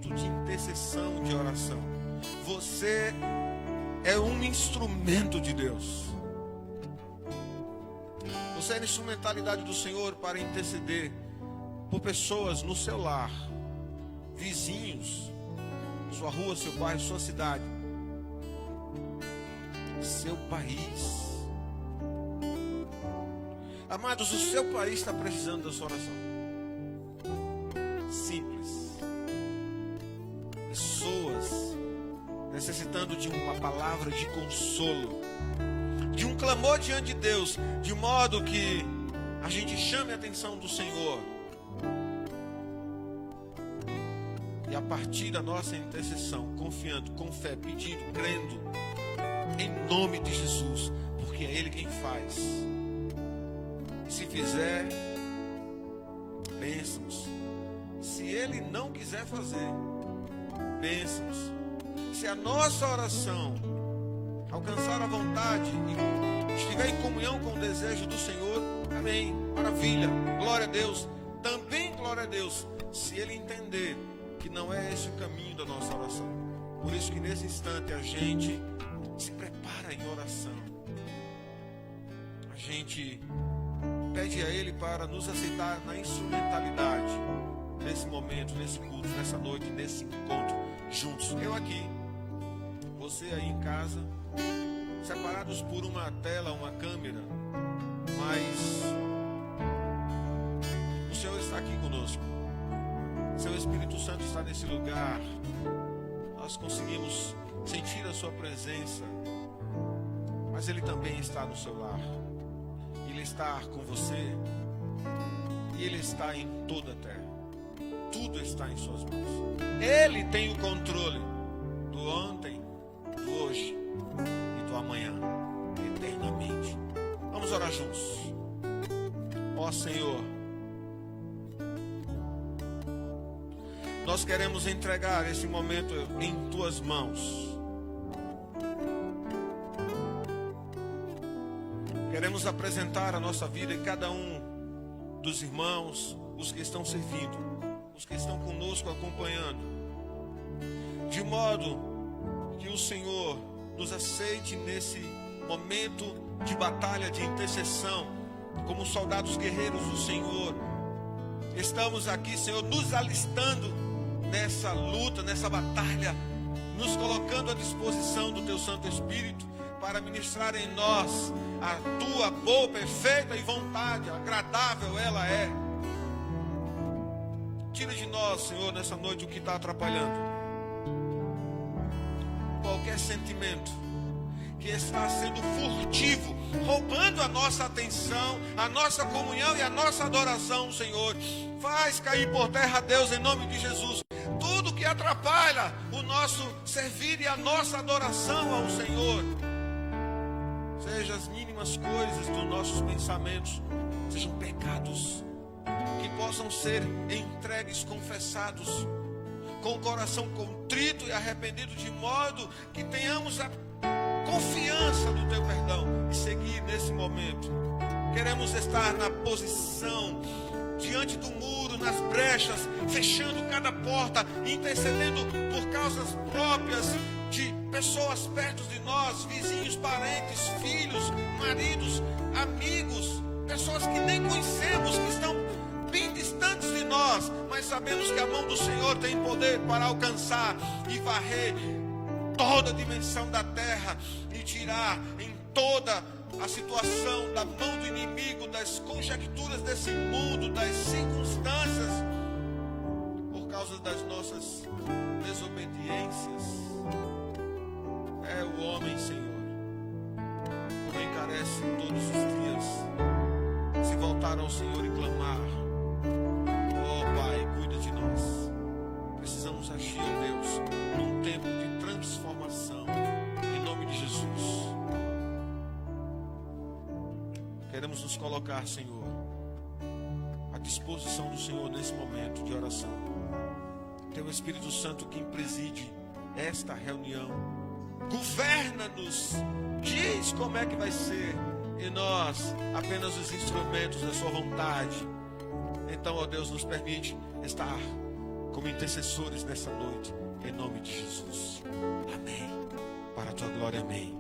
de intercessão, de oração. Você é um instrumento de Deus. Você é a instrumentalidade do Senhor para interceder por pessoas no seu lar, vizinhos, sua rua, seu bairro, sua cidade, seu país. Amados, o seu país está precisando da sua oração. Simples. Pessoas necessitando de uma palavra de consolo, de um clamor diante de Deus, de modo que a gente chame a atenção do Senhor. E a partir da nossa intercessão, confiando, com fé, pedindo, crendo, em nome de Jesus, porque é Ele quem faz. Se fizer, bênçãos. Se Ele não quiser fazer, bênçãos. Se a nossa oração alcançar a vontade e estiver em comunhão com o desejo do Senhor, amém, maravilha, glória a Deus. Também glória a Deus, se Ele entender que não é esse o caminho da nossa oração. Por isso que nesse instante a gente se prepara em oração. A gente pede a Ele para nos aceitar na instrumentalidade, nesse momento, nesse culto, nessa noite, nesse encontro, juntos. Eu aqui, você aí em casa, separados por uma tela, uma câmera, mas o Senhor está aqui conosco. Seu Espírito Santo está nesse lugar. Nós conseguimos sentir a sua presença, mas Ele também está no seu lar. Ele está com você e Ele está em toda a terra. Tudo está em suas mãos. Ele tem o controle do ontem, do hoje e do amanhã, eternamente. Vamos orar juntos. Ó Senhor, nós queremos entregar esse momento em Tuas mãos. Queremos apresentar a nossa vida em cada um dos irmãos, os que estão servindo, os que estão conosco acompanhando, de modo que o Senhor nos aceite nesse momento de batalha, de intercessão, como soldados guerreiros do Senhor. Estamos aqui, Senhor, nos alistando nessa luta, nessa batalha, nos colocando à disposição do Teu Santo Espírito para ministrar em nós a Tua boa, perfeita e vontade, agradável ela é. Tira de nós, Senhor, nessa noite o que está atrapalhando. Qualquer sentimento que está sendo furtivo, roubando a nossa atenção, a nossa comunhão e a nossa adoração, Senhor, faz cair por terra, Deus, em nome de Jesus. Tudo que atrapalha o nosso servir e a nossa adoração ao Senhor, seja as mínimas coisas dos nossos pensamentos, sejam pecados, que possam ser entregues, confessados, com o coração contrito e arrependido, de modo que tenhamos a confiança do Teu perdão e seguir nesse momento. Queremos estar na posição, diante do muro, nas brechas, fechando cada porta, intercedendo por causas próprias de pessoas perto de nós, vizinhos, parentes, filhos, maridos, amigos, pessoas que nem conhecemos, que estão bem distantes de nós, mas sabemos que a mão do Senhor tem poder para alcançar e varrer toda a dimensão da terra e tirar em toda a situação da mão do inimigo, das conjecturas desse mundo, das circunstâncias, por causa das nossas desobediências. É o homem, Senhor, como encarece todos os dias, se voltar ao Senhor e clamar: ó Pai, cuida de nós. Precisamos agir, ó Deus, num tempo de transformação, em nome de Jesus. Queremos nos colocar, Senhor, à disposição do Senhor nesse momento de oração. Teu Espírito Santo quem preside esta reunião, governa-nos, diz como é que vai ser, e nós apenas os instrumentos da sua vontade. Então, ó Deus, nos permite estar como intercessores nessa noite, em nome de Jesus. Amém. Para a tua glória, amém.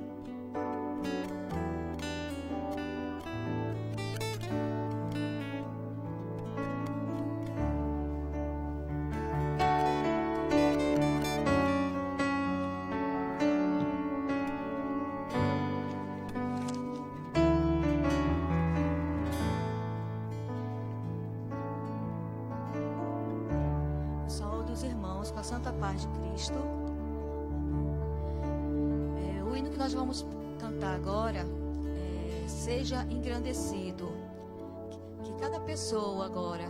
Irmãos, com a santa paz de Cristo. O hino que nós vamos cantar agora seja engrandecido. Que cada pessoa agora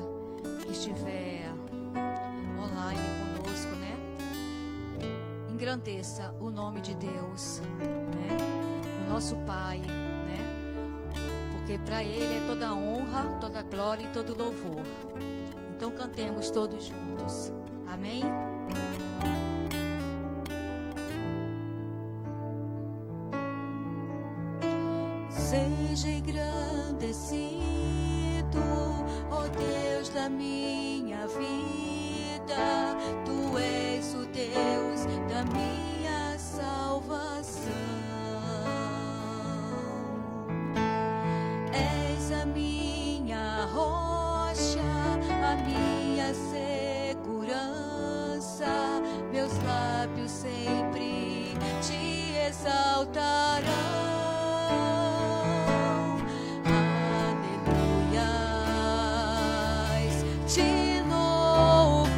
que estiver online conosco, né, engrandeça o nome de Deus, né, o nosso Pai, né, porque para Ele é toda honra, toda glória e todo louvor. Então cantemos todos juntos. Amém? Seja engrandecido, ó Deus da minha vida. Tu és o Deus da minha salvação. És a minha rocha, a minha segurança. Meus lábios sempre te exaltarão. Te louvo,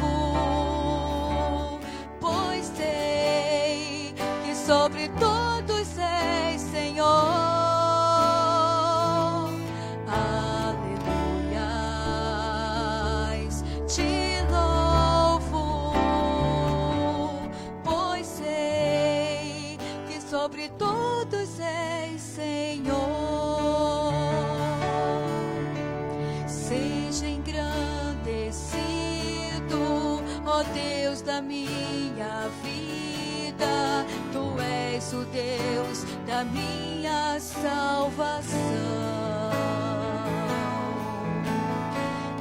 pois sei que sobre todos és Senhor. Aleluias, te louvo, pois sei que sobre todos és Senhor. Seja engrandecido, ó Deus da minha vida. Tu és o Deus da minha salvação.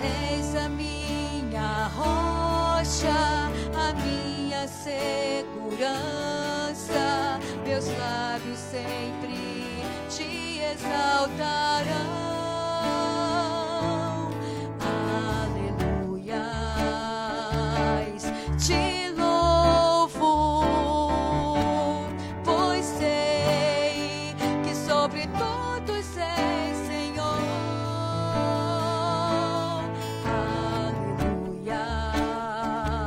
És a minha rocha, a minha segurança. Meus lábios sempre te exaltarão. Te louvo, pois sei que sobre todos és Senhor.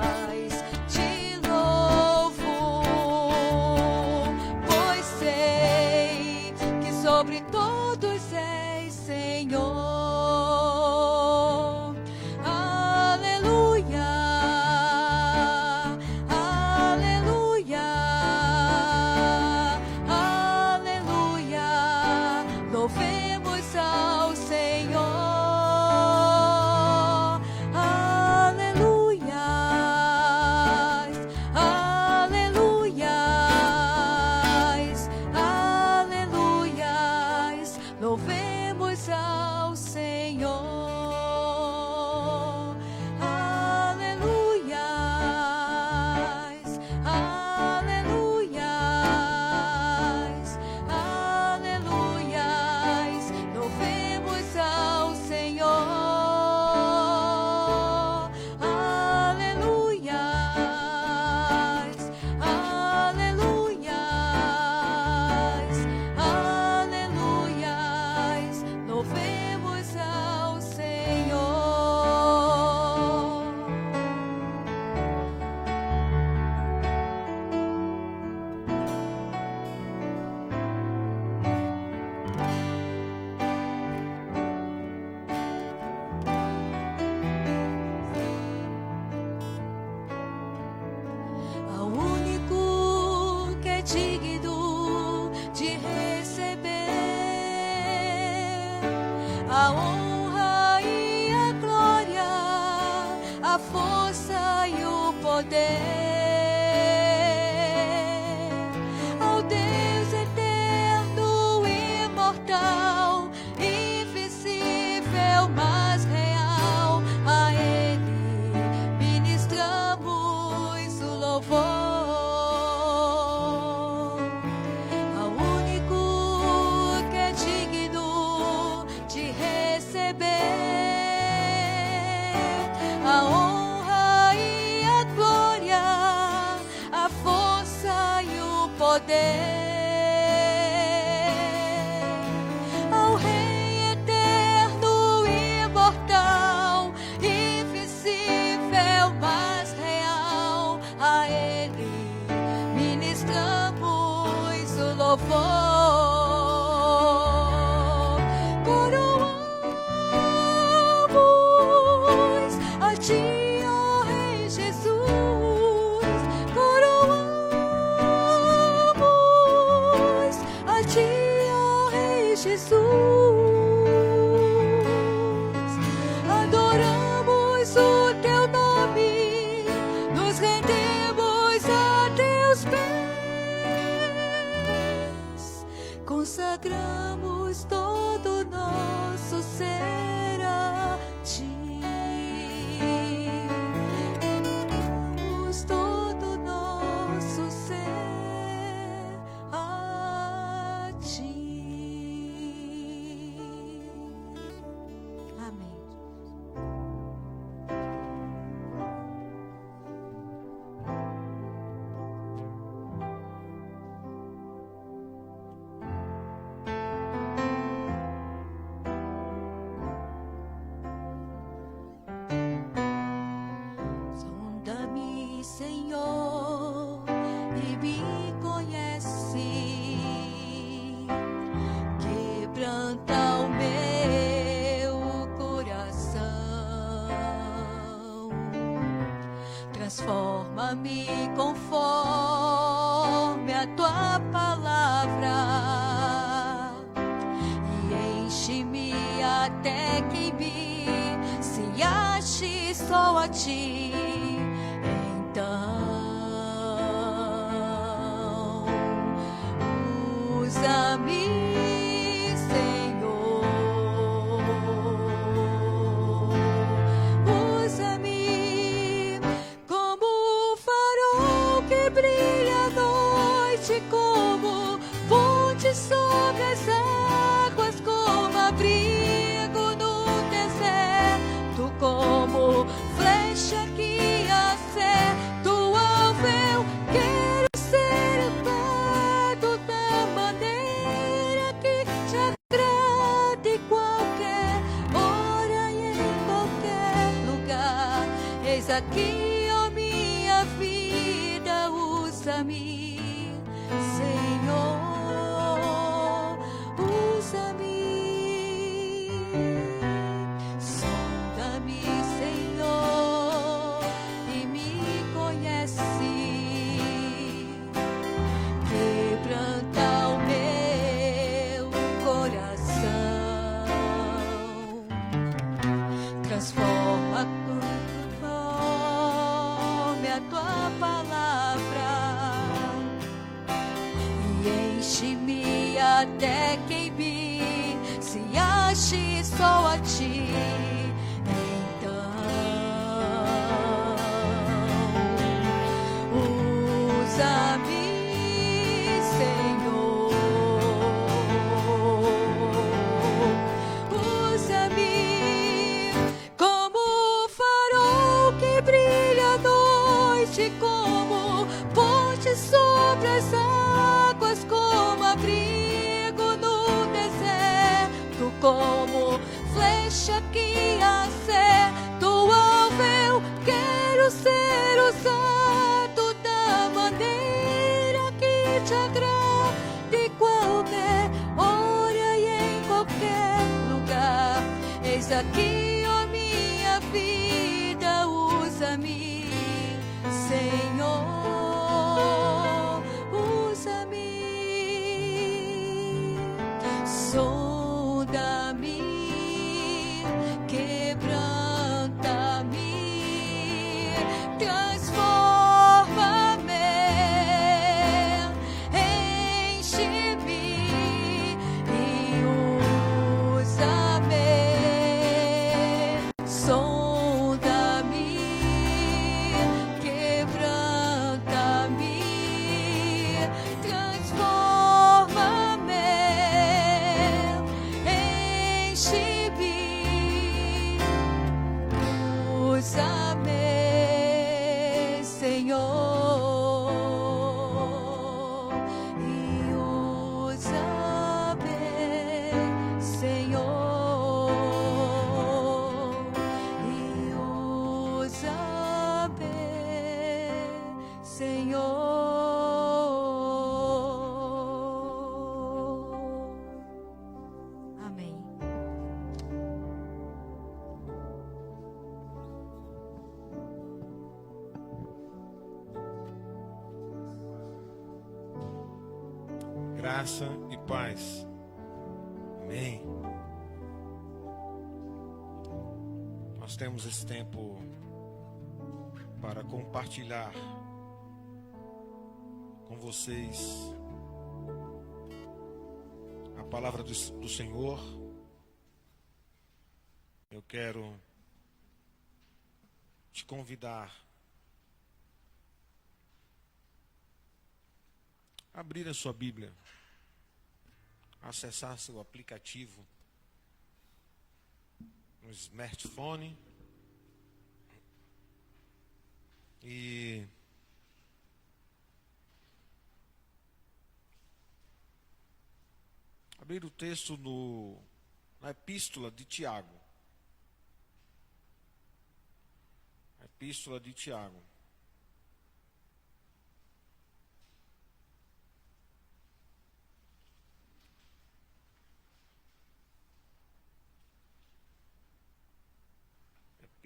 Aleluias, te louvo, pois sei que sobre todos és Senhor. Louvemos ao Senhor. Aleluias, aleluias, aleluias. Louvemos ao Senhor. Aleluias, aleluias, aleluias. Louvemos ao Senhor. Ao único que é digno de receber a honra e a glória, a força e o poder. Ao Deus eterno, imortal, invisível, mas real, a Ele ministramos Jesus. Adoramos o teu nome, nos rendemos a teus pés, consagramos todo o nosso ser a ti. Consagramos todo o nosso ser a ti. Amém. Sonda-me, Senhor, e me conhece. Quebranta o meu coração. Transforma-me conforme a tua palavra e enche-me até que me se ache só a ti. Então, usa-me, Senhor, usa-me como um farol que brilha à noite, como fonte sobre as águas, como abrigo no deserto, como flecha que acerta o alvo. Eu quero ser usado da maneira que te agrade, qualquer hora e em qualquer lugar. Eis aqui, ó minha vida, usa-me, Senhor, usa-me. Sonda-me, Senhor, e me conhece. Quebranta o meu coração. Transforma conforme a tua palavra e enche-me até que me se ache só a ti. Então, usa-me, Senhor, usa-me como um farol que brilha à noite, como ponte sobre as águas, como abrigo no deserto, como flecha que acerta o alvo. Eu quero ser usado da maneira que te agrade, qualquer hora e em qualquer lugar. Eis aqui, ó minha vida, usa-me, Senhor, usa-me. Sonda-me, quebranta-me, transforma-me, enche-me e usa-me. Sonda-me, quebranta-me, transforma-me, enche-me, usa-me, Senhor, e usa-me, Senhor, e usa-me, Senhor. Amém. Graça e paz Amém. Nós temos esse tempo para compartilhar com vocês a palavra do Senhor. Eu quero te convidar a abrir a sua Bíblia, acessar seu aplicativo no smartphone e abrir o texto na Epístola de Tiago. Epístola de Tiago.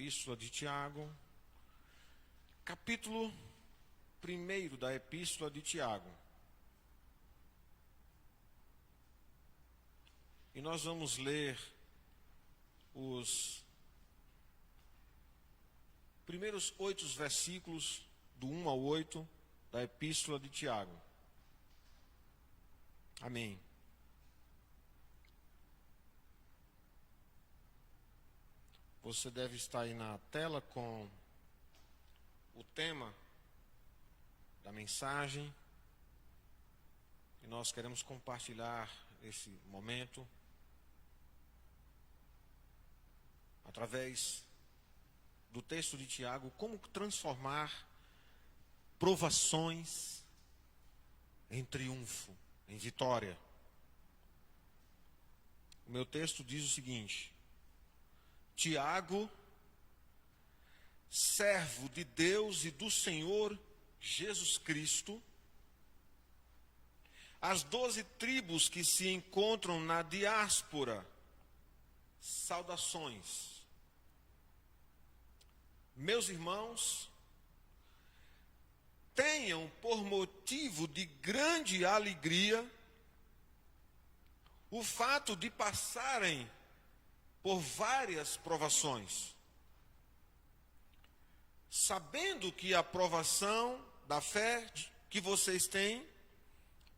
Epístola de Tiago, capítulo 1 da Epístola de Tiago. E nós vamos ler os primeiros 8 versículos, do 1 ao 8, da Epístola de Tiago. Amém. Você deve estar aí na tela com o tema da mensagem. E nós queremos compartilhar esse momento através do texto de Tiago, como transformar provações em triunfo, em vitória. O meu texto diz o seguinte: Tiago, servo de Deus e do Senhor Jesus Cristo, as 12 tribos que se encontram na diáspora, saudações. Meus irmãos, tenham por motivo de grande alegria o fato de passarem por várias provações, sabendo que a provação da fé que vocês têm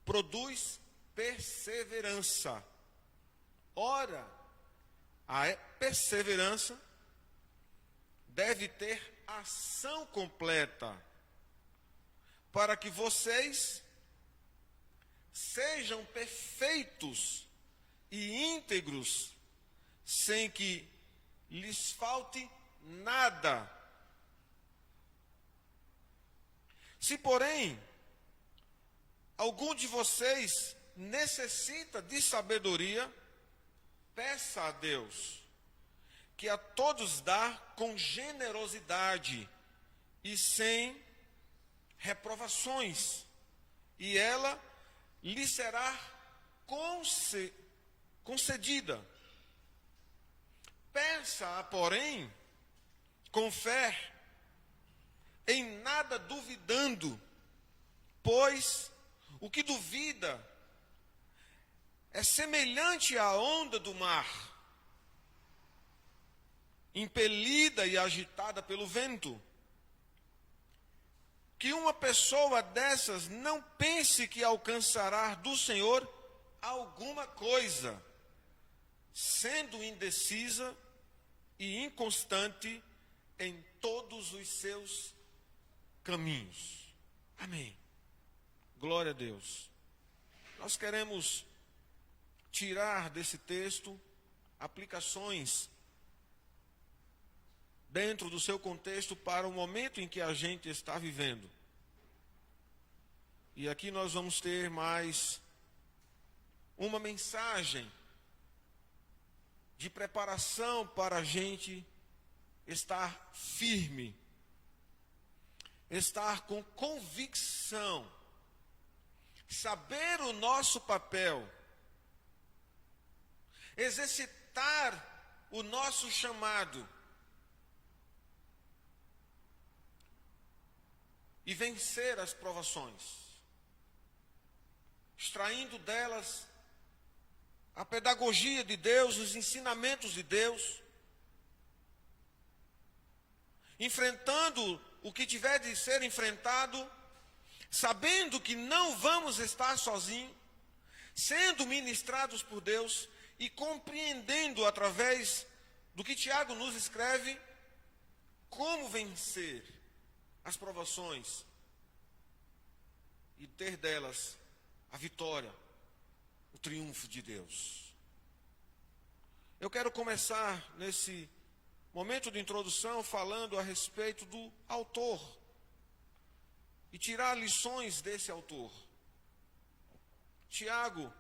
produz perseverança. Ora, a perseverança deve ter ação completa, para que vocês sejam perfeitos e íntegros, sem que lhes falte nada. Se, porém, algum de vocês necessita de sabedoria, peça a Deus, que a todos dá com generosidade e sem reprovações, e ela lhe será concedida. Peça-a, porém, com fé, em nada duvidando, pois o que duvida é semelhante à onda do mar, impelida e agitada pelo vento. Que uma pessoa dessas não pense que alcançará do Senhor alguma coisa, sendo indecisa e inconstante em todos os seus caminhos. Amém. Glória a Deus. Nós queremos tirar desse texto aplicações dentro do seu contexto para o momento em que a gente está vivendo. E aqui nós vamos ter mais uma mensagem de preparação para a gente estar firme, estar com convicção, saber o nosso papel, exercitar o nosso chamado e vencer as provações, extraindo delas a pedagogia de Deus, os ensinamentos de Deus, enfrentando o que tiver de ser enfrentado, sabendo que não vamos estar sozinhos, sendo ministrados por Deus e compreendendo através do que Tiago nos escreve, como vencer as provações e ter delas a vitória, o triunfo de Deus. Eu quero começar nesse momento de introdução falando a respeito do autor e tirar lições desse autor. Tiago,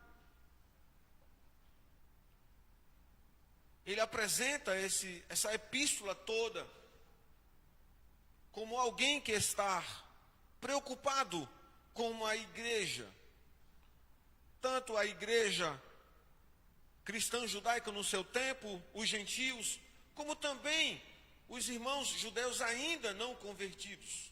ele apresenta essa epístola toda como alguém que está preocupado com a igreja, tanto a igreja cristã judaica no seu tempo, os gentios, como também os irmãos judeus ainda não convertidos.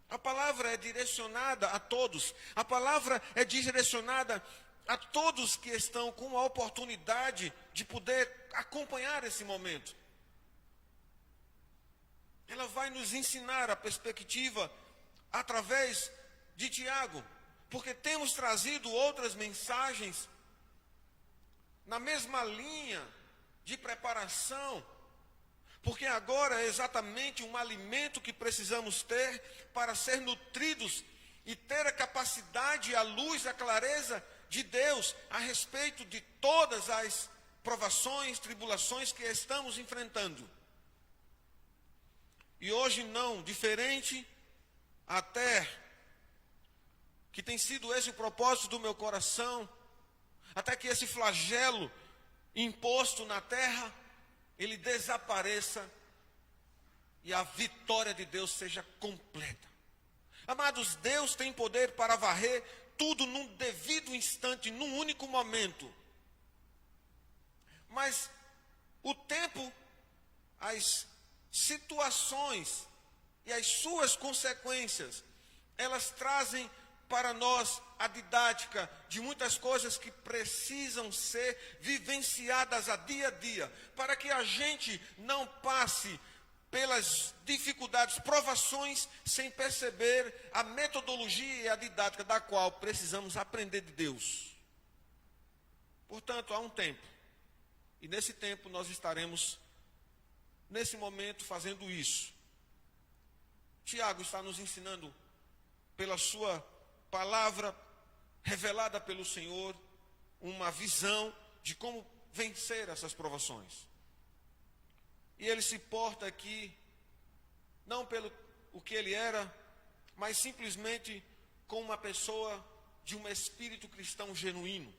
A palavra é direcionada a todos, a palavra é direcionada a todos que estão com a oportunidade de poder acompanhar esse momento. Ela vai nos ensinar a perspectiva através de Tiago, porque temos trazido outras mensagens na mesma linha de preparação, porque agora é exatamente um alimento que precisamos ter para ser nutridos e ter a capacidade, a luz, a clareza de Deus a respeito de todas as provações, tribulações que estamos enfrentando. E hoje não, diferente, até que tem sido esse o propósito do meu coração, até que esse flagelo imposto na terra, ele desapareça e a vitória de Deus seja completa. Amados, Deus tem poder para varrer tudo num devido instante, num único momento. Mas o tempo, as situações e as suas consequências, elas trazem para nós a didática de muitas coisas que precisam ser vivenciadas a dia, para que a gente não passe pelas dificuldades, provações, sem perceber a metodologia e a didática da qual precisamos aprender de Deus. Portanto, há um tempo, e nesse tempo nós estaremos, nesse momento, fazendo isso. Tiago está nos ensinando, pela sua palavra revelada pelo Senhor, uma visão de como vencer essas provações. E ele se porta aqui, não pelo o que ele era, mas simplesmente como uma pessoa de um espírito cristão genuíno.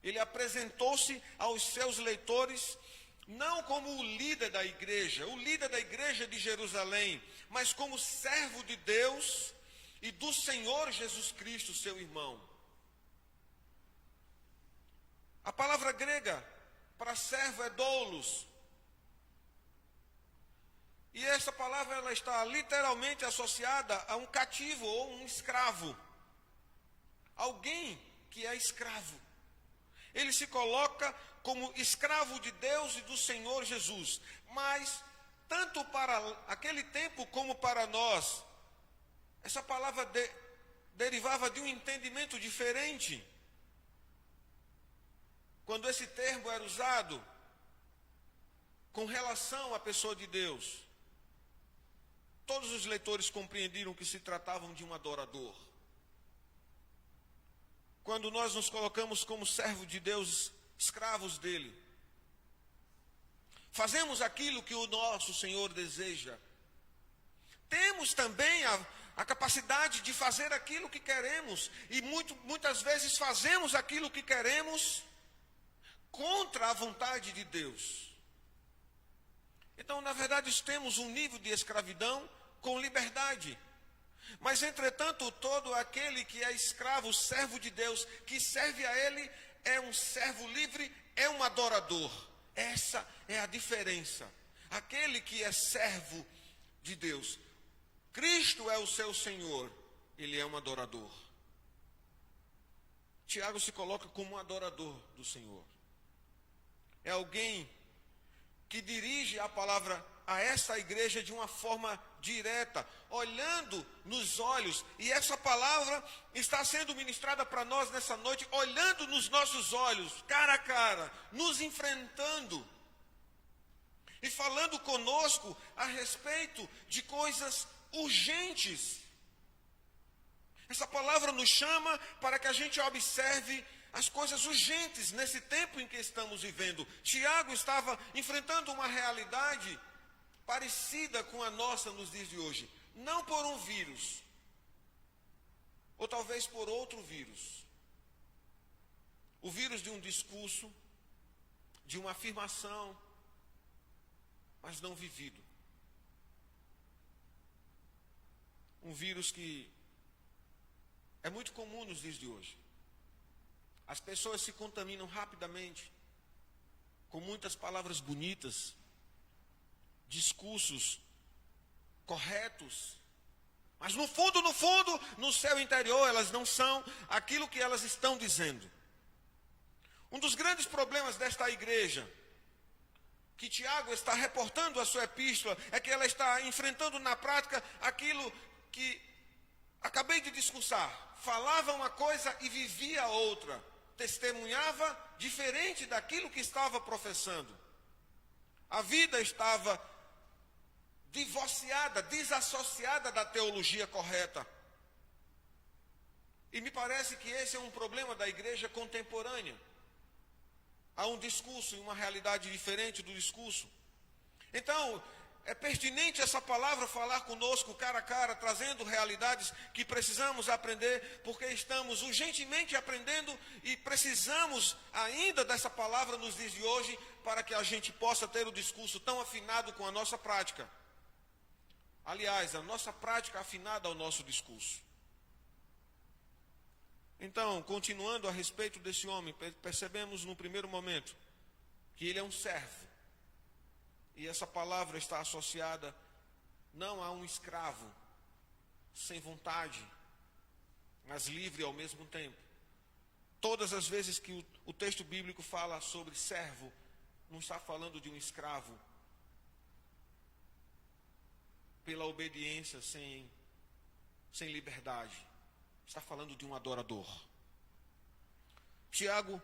Ele apresentou-se aos seus leitores não como o líder da igreja de Jerusalém, mas como servo de Deus e do Senhor Jesus Cristo, seu irmão. A palavra grega para servo é doulos. E essa palavra ela está literalmente associada a um cativo ou um escravo. Alguém que é escravo. Ele se coloca como escravo de Deus e do Senhor Jesus. Mas, tanto para aquele tempo como para nós, essa palavra derivava de um entendimento diferente. Quando esse termo era usado com relação à pessoa de Deus, todos os leitores compreendiam que se tratavam de um adorador. Quando nós nos colocamos como servo de Deus, escravos dele, fazemos aquilo que o nosso Senhor deseja. Temos também a capacidade de fazer aquilo que queremos, e muitas vezes fazemos aquilo que queremos contra a vontade de Deus. Então, na verdade, temos um nível de escravidão com liberdade. Mas, entretanto, todo aquele que é escravo, servo de Deus, que serve a Ele, é um servo livre, é um adorador. Essa é a diferença. Aquele que é servo de Deus, Cristo é o seu Senhor, ele é um adorador. Tiago se coloca como um adorador do Senhor. É alguém que dirige a palavra a essa igreja de uma forma direta, olhando nos olhos. E essa palavra está sendo ministrada para nós nessa noite, olhando nos nossos olhos, cara a cara, nos enfrentando e falando conosco a respeito de coisas urgentes. Essa palavra nos chama para que a gente observe as coisas urgentes nesse tempo em que estamos vivendo. Tiago estava enfrentando uma realidade parecida com a nossa nos dias de hoje. Não por um vírus, ou talvez por outro vírus. O vírus de um discurso, de uma afirmação, mas não vivido. Um vírus que é muito comum nos dias de hoje. As pessoas se contaminam rapidamente com muitas palavras bonitas, discursos corretos, mas no fundo, no seu interior, elas não são aquilo que elas estão dizendo. Um dos grandes problemas desta igreja, que Tiago está reportando a sua epístola, é que ela está enfrentando na prática aquilo que acabei de discursar. Falava uma coisa e vivia outra. Testemunhava diferente daquilo que estava professando. A vida estava divorciada, desassociada da teologia correta. E me parece que esse é um problema da igreja contemporânea. Há um discurso e uma realidade diferente do discurso. Então, é pertinente essa palavra falar conosco cara a cara, trazendo realidades que precisamos aprender, porque estamos urgentemente aprendendo e precisamos ainda dessa palavra nos dias de hoje, para que a gente possa ter o discurso tão afinado com a nossa prática. Aliás, a nossa prática afinada ao nosso discurso. Então, continuando a respeito desse homem, percebemos no primeiro momento que ele é um servo. E essa palavra está associada não a um escravo, sem vontade, mas livre ao mesmo tempo. Todas as vezes que o texto bíblico fala sobre servo, não está falando de um escravo pela obediência sem liberdade. Está falando de um adorador. Tiago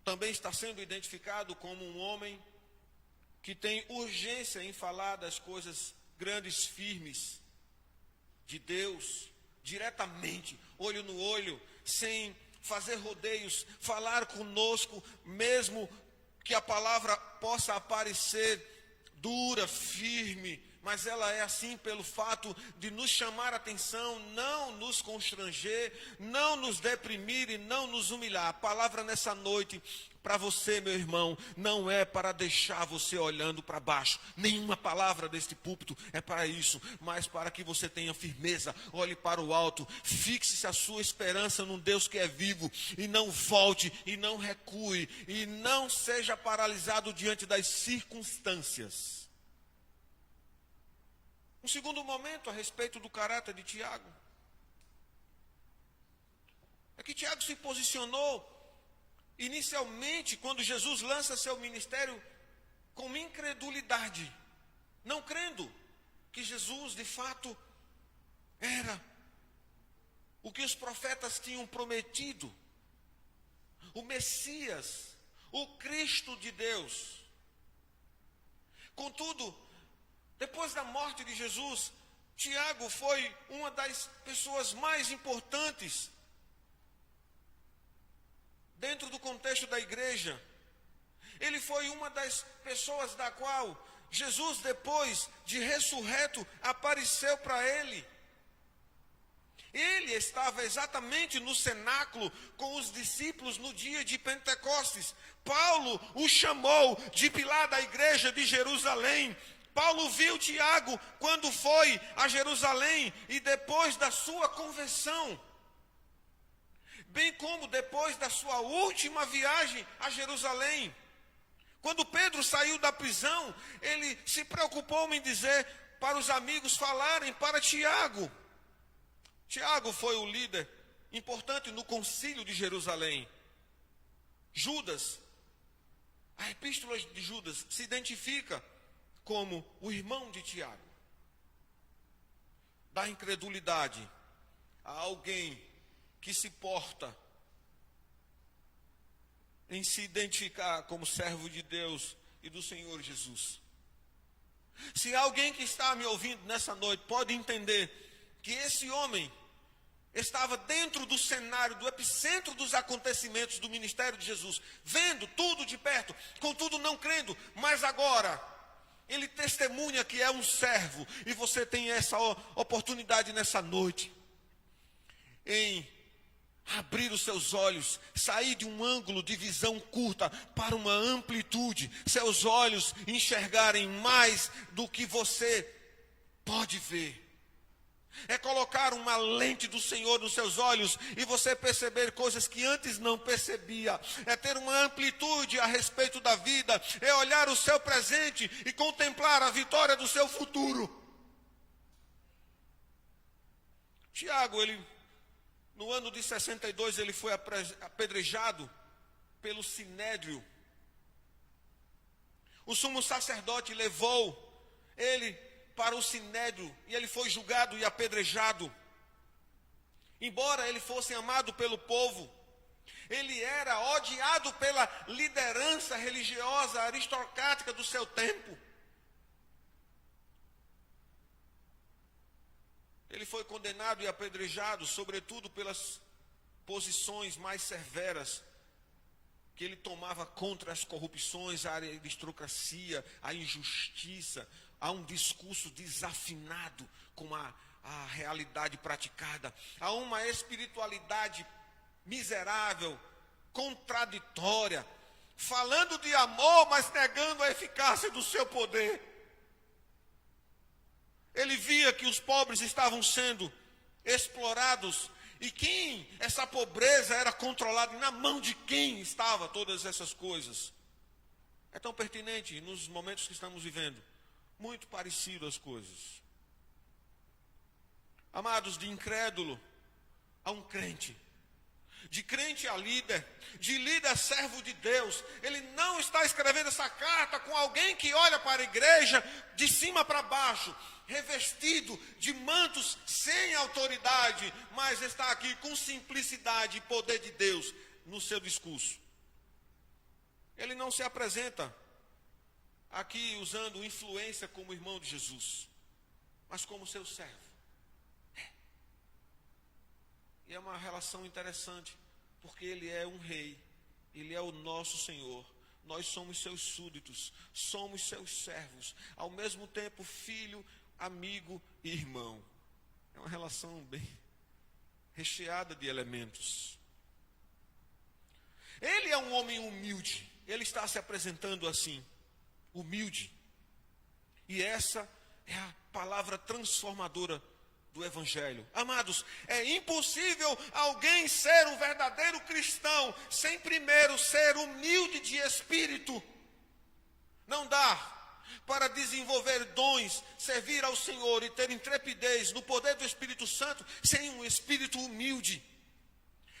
também está sendo identificado como um homem que tem urgência em falar das coisas grandes, firmes, de Deus, diretamente, olho no olho, sem fazer rodeios, falar conosco, mesmo que a palavra possa aparecer dura, firme, mas ela é assim pelo fato de nos chamar a atenção, não nos constranger, não nos deprimir e não nos humilhar. A palavra nessa noite para você, meu irmão, não é para deixar você olhando para baixo. Nenhuma palavra deste púlpito é para isso, mas para que você tenha firmeza, olhe para o alto, fixe-se a sua esperança num Deus que é vivo, e não volte, e não recue, e não seja paralisado diante das circunstâncias. Um segundo momento a respeito do caráter de Tiago. É que Tiago se posicionou inicialmente, quando Jesus lança seu ministério, com incredulidade, não crendo que Jesus de fato era o que os profetas tinham prometido, o Messias, o Cristo de Deus. Contudo, depois da morte de Jesus, Tiago foi uma das pessoas mais importantes dentro do contexto da igreja. Ele foi uma das pessoas da qual Jesus, depois de ressurreto, apareceu para ele. Ele estava exatamente no cenáculo com os discípulos no dia de Pentecostes. Paulo o chamou de pilar da igreja de Jerusalém. Paulo viu Tiago quando foi a Jerusalém e depois da sua conversão, bem como depois da sua última viagem a Jerusalém. Quando Pedro saiu da prisão, ele se preocupou em dizer para os amigos falarem para Tiago. Tiago foi o líder importante no concílio de Jerusalém. Judas, a epístola de Judas se identifica como o irmão de Tiago. Da incredulidade a alguém que se porta em se identificar como servo de Deus e do Senhor Jesus. Se alguém que está me ouvindo nessa noite pode entender que esse homem estava dentro do cenário, do epicentro dos acontecimentos do ministério de Jesus, vendo tudo de perto, contudo não crendo, mas agora ele testemunha que é um servo, e você tem essa oportunidade nessa noite, em abrir os seus olhos, sair de um ângulo de visão curta para uma amplitude, seus olhos enxergarem mais do que você pode ver. É colocar uma lente do Senhor nos seus olhos e você perceber coisas que antes não percebia. É ter uma amplitude a respeito da vida. É olhar o seu presente e contemplar a vitória do seu futuro. Tiago, no ano de 62, ele foi apedrejado pelo Sinédrio. O sumo sacerdote levou ele para o Sinédrio e ele foi julgado e apedrejado. Embora ele fosse amado pelo povo, ele era odiado pela liderança religiosa aristocrática do seu tempo. Ele foi condenado e apedrejado, sobretudo pelas posições mais severas que ele tomava contra as corrupções, a aristocracia, a injustiça, a um discurso desafinado com a realidade praticada, a uma espiritualidade miserável, contraditória, falando de amor, mas negando a eficácia do seu poder. Ele via que os pobres estavam sendo explorados e quem essa pobreza era controlada, e na mão de quem estava todas essas coisas. É tão pertinente nos momentos que estamos vivendo. Muito parecido as coisas. Amados, de incrédulo a um crente, de crente a líder, de líder a servo de Deus. Ele não está escrevendo essa carta com alguém que olha para a igreja de cima para baixo, revestido de mantos sem autoridade, mas está aqui com simplicidade e poder de Deus no seu discurso. Ele não se apresenta aqui usando influência como irmão de Jesus, mas como seu servo. E é uma relação interessante, porque ele é um rei, ele é o nosso Senhor, nós somos seus súditos, somos seus servos, ao mesmo tempo filho, amigo e irmão. É uma relação bem recheada de elementos. Ele é um homem humilde, ele está se apresentando assim, humilde. E essa é a palavra transformadora do Evangelho. Amados, é impossível alguém ser um verdadeiro cristão sem primeiro ser humilde de espírito. Não dá para desenvolver dons, servir ao Senhor e ter intrepidez no poder do Espírito Santo sem um espírito humilde.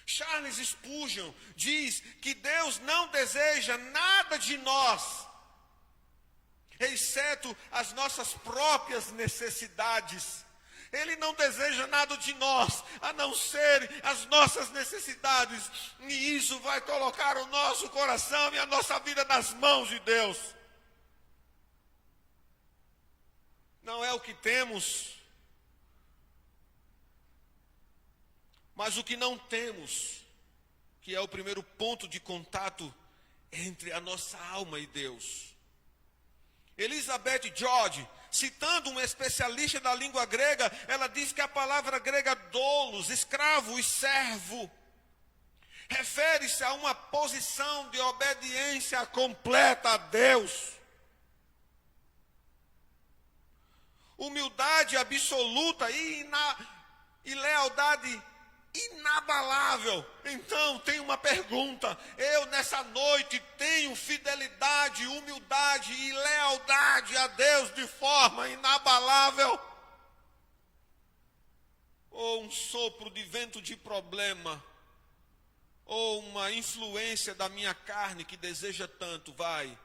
Charles Spurgeon diz que Deus não deseja nada de nós, exceto as nossas próprias necessidades. Ele não deseja nada de nós, a não ser as nossas necessidades. E isso vai colocar o nosso coração e a nossa vida nas mãos de Deus. Não é o que temos, mas o que não temos, que é o primeiro ponto de contato entre a nossa alma e Deus. Elizabeth George, citando um especialista da língua grega, ela diz que a palavra grega doulos, escravo e servo, refere-se a uma posição de obediência completa a Deus. Humildade absoluta e lealdade inabalável. Então, tem uma pergunta. Eu, nessa noite, tenho fidelidade, humildade e lealdade a Deus de forma inabalável? ou um sopro de vento de problema, ou uma influência da minha carne que deseja tanto, vai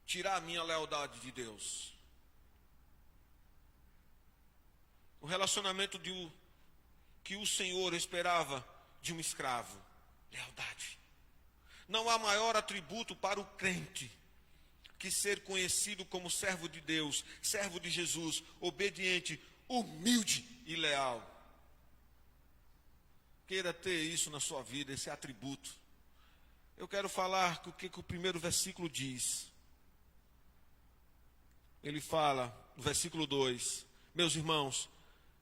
tirar a minha lealdade de Deus. O relacionamento que o Senhor esperava de um escravo, lealdade. Não há maior atributo para o crente que ser conhecido como servo de Deus, servo de Jesus, obediente, humilde e leal. Queira ter isso na sua vida, esse atributo. Eu quero falar o que o primeiro versículo diz. Ele fala, no versículo 2, meus irmãos,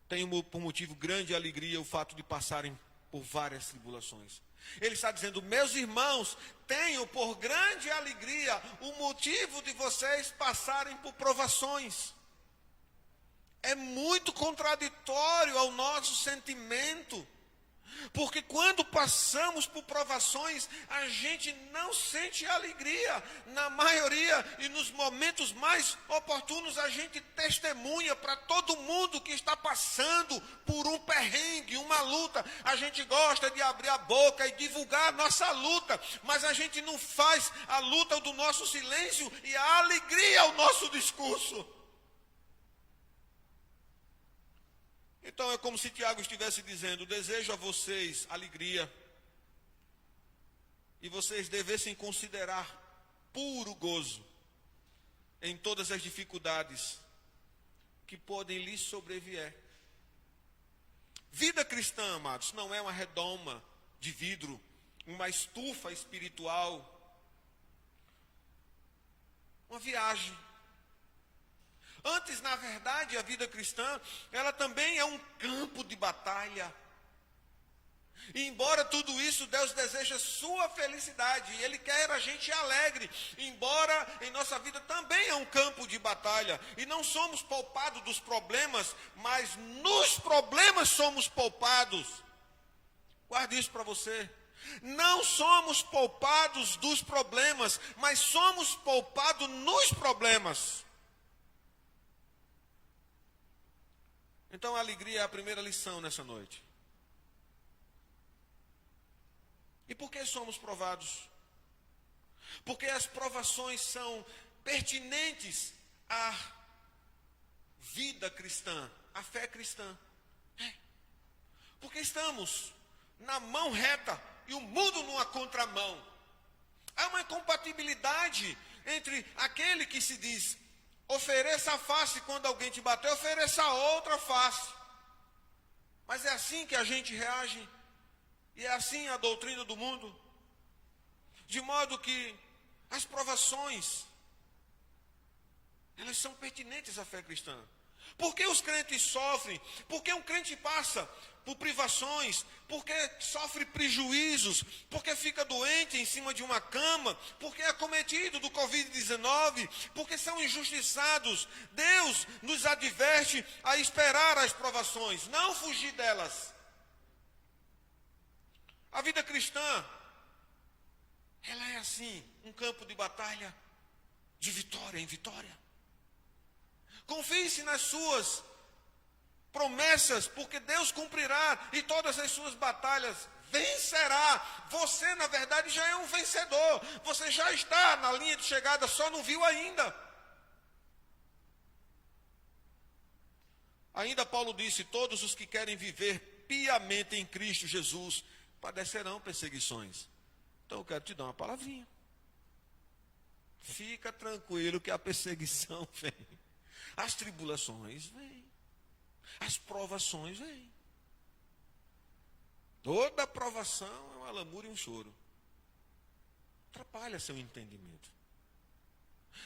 tenho por motivo grande alegria o fato de passarem por várias tribulações. Ele está dizendo, meus irmãos, tenho por grande alegria o motivo de vocês passarem por provações. É muito contraditório ao nosso sentimento. Porque quando passamos por provações, a gente não sente alegria. Na maioria e nos momentos mais oportunos, a gente testemunha para todo mundo que está passando por um perrengue, uma luta. A gente gosta de abrir a boca e divulgar a nossa luta, mas a gente não faz a luta do nosso silêncio e a alegria ao nosso discurso. Então é como se Tiago estivesse dizendo, desejo a vocês alegria, e vocês devessem considerar puro gozo em todas as dificuldades que podem lhes sobrevier. Vida cristã, amados, não é uma redoma de vidro, uma estufa espiritual, uma viagem. Antes, na verdade, a vida cristã, ela também é um campo de batalha. E embora tudo isso, Deus deseja sua felicidade, e Ele quer a gente alegre, embora em nossa vida também é um campo de batalha, e não somos poupados dos problemas, mas nos problemas somos poupados. Guarde isso para você. Não somos poupados dos problemas, mas somos poupados nos problemas. Então a alegria é a primeira lição nessa noite. E por que somos provados? Porque as provações são pertinentes à vida cristã, à fé cristã. Porque estamos na mão reta e o mundo numa contramão. Há uma incompatibilidade entre aquele que se diz, ofereça a face quando alguém te bater, ofereça a outra face. Mas é assim que a gente reage. E é assim a doutrina do mundo. De modo que as provações, elas são pertinentes à fé cristã. Por que os crentes sofrem? Por que um crente passa por privações? Por que sofre prejuízos? Por que fica doente em cima de uma cama? Por que é acometido do Covid-19? Por que são injustiçados? Deus nos adverte a esperar as provações, não fugir delas. A vida cristã, ela é assim, um campo de batalha, de vitória em vitória. Confie-se nas suas promessas, porque Deus cumprirá e todas as suas batalhas vencerá. Você, na verdade, já é um vencedor. Você já está na linha de chegada, só não viu ainda. Ainda Paulo disse, todos os que querem viver piamente em Cristo Jesus padecerão perseguições. Então eu quero te dar uma palavrinha. Fica tranquilo que a perseguição vem. As tribulações vêm. As provações vêm. Toda provação é uma lamúria e um choro. Atrapalha seu entendimento.